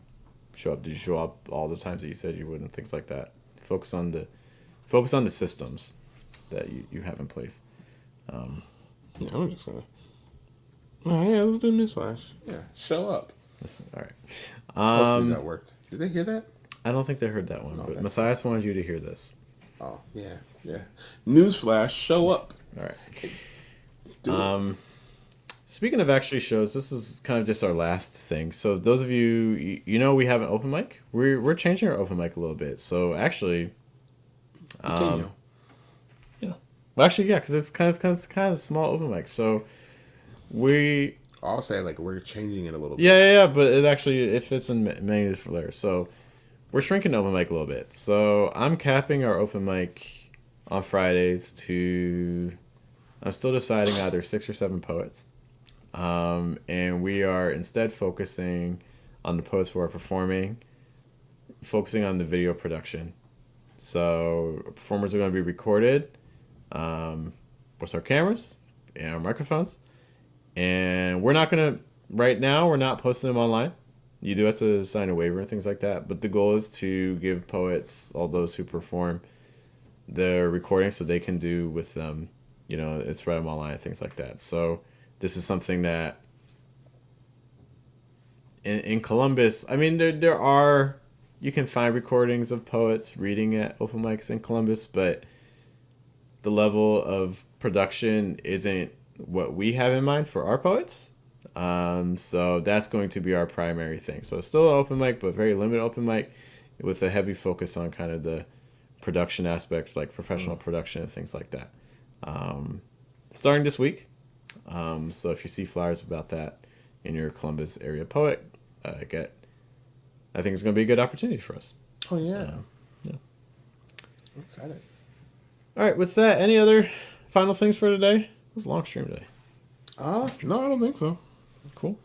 show up. Did you show up all the times that you said you would, and things like that. Focus on the systems that you have in place. I'm just gonna. Oh yeah, let's do newsflash. Yeah, show up. All right. Hopefully that worked. Did they hear that? I don't think they heard that one, but Matthias wanted you to hear this. Oh yeah. Newsflash, show up. All right. Speaking of actually shows, this is kind of just our last thing. So those of you, we have an open mic. We're changing our open mic a little bit. So actually, yeah. Well, actually, yeah, because it's kind of a small open mic. So I'll say like we're changing it a little bit. Yeah. But it fits in many different layers. So we're shrinking the open mic a little bit. So I'm capping our open mic on Fridays to, I'm still deciding either 6 or 7 poets. And we are instead focusing on the poets who are performing, focusing on the video production. So performers are going to be recorded with our cameras and our microphones. And we're not going to, right now, we're not posting them online. You do have to sign a waiver and things like that. But the goal is to give poets, all those who perform, their recording so they can do with them, you know, and spread them online and things like that. So this is something that in Columbus, I mean, there are, you can find recordings of poets reading at open mics in Columbus, but the level of production isn't what we have in mind for our poets. So that's going to be our primary thing. So it's still an open mic, but very limited open mic with a heavy focus on kind of the production aspects, like professional production and things like that. Starting this week. So if you see flyers about that in your Columbus area poet, I think it's going to be a good opportunity for us. Oh, yeah. Yeah. I'm excited. All right. With that, any other final things for today? It was a long stream today. No, I don't think so. Cool.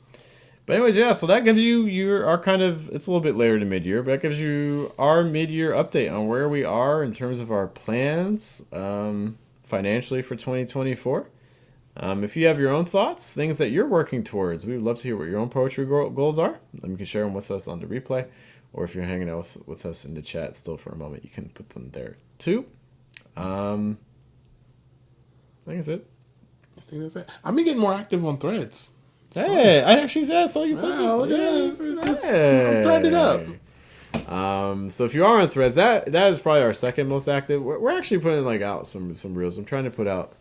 But anyways, yeah, so that gives you our kind of, it's a little bit later to mid-year, but that gives you our mid-year update on where we are in terms of our plans financially for 2024. If you have your own thoughts, things that you're working towards, we would love to hear what your own poetry goals are. You can share them with us on the replay, or if you're hanging out with us in the chat still for a moment, you can put them there too. I think that's it. I think that's it. I've been getting more active on Threads. Hey, I actually saw you post this. Look at this. I'm threading up. So if you are on Threads, that is probably our second most active. We're actually putting like out some reels. I'm trying to put out,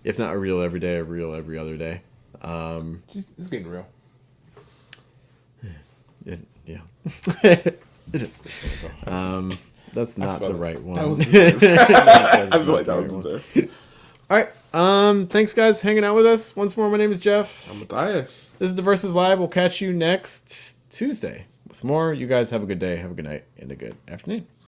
if not a reel every day, a reel every other day. It's getting real. Yeah, it is. That's not the right one. That was I feel like that was deserved. All right. Thanks, guys, hanging out with us. Once more, my name is Jeff. I'm Matthias. This is the Versus Live. We'll catch you next Tuesday with more. You guys have a good day, have a good night, and a good afternoon.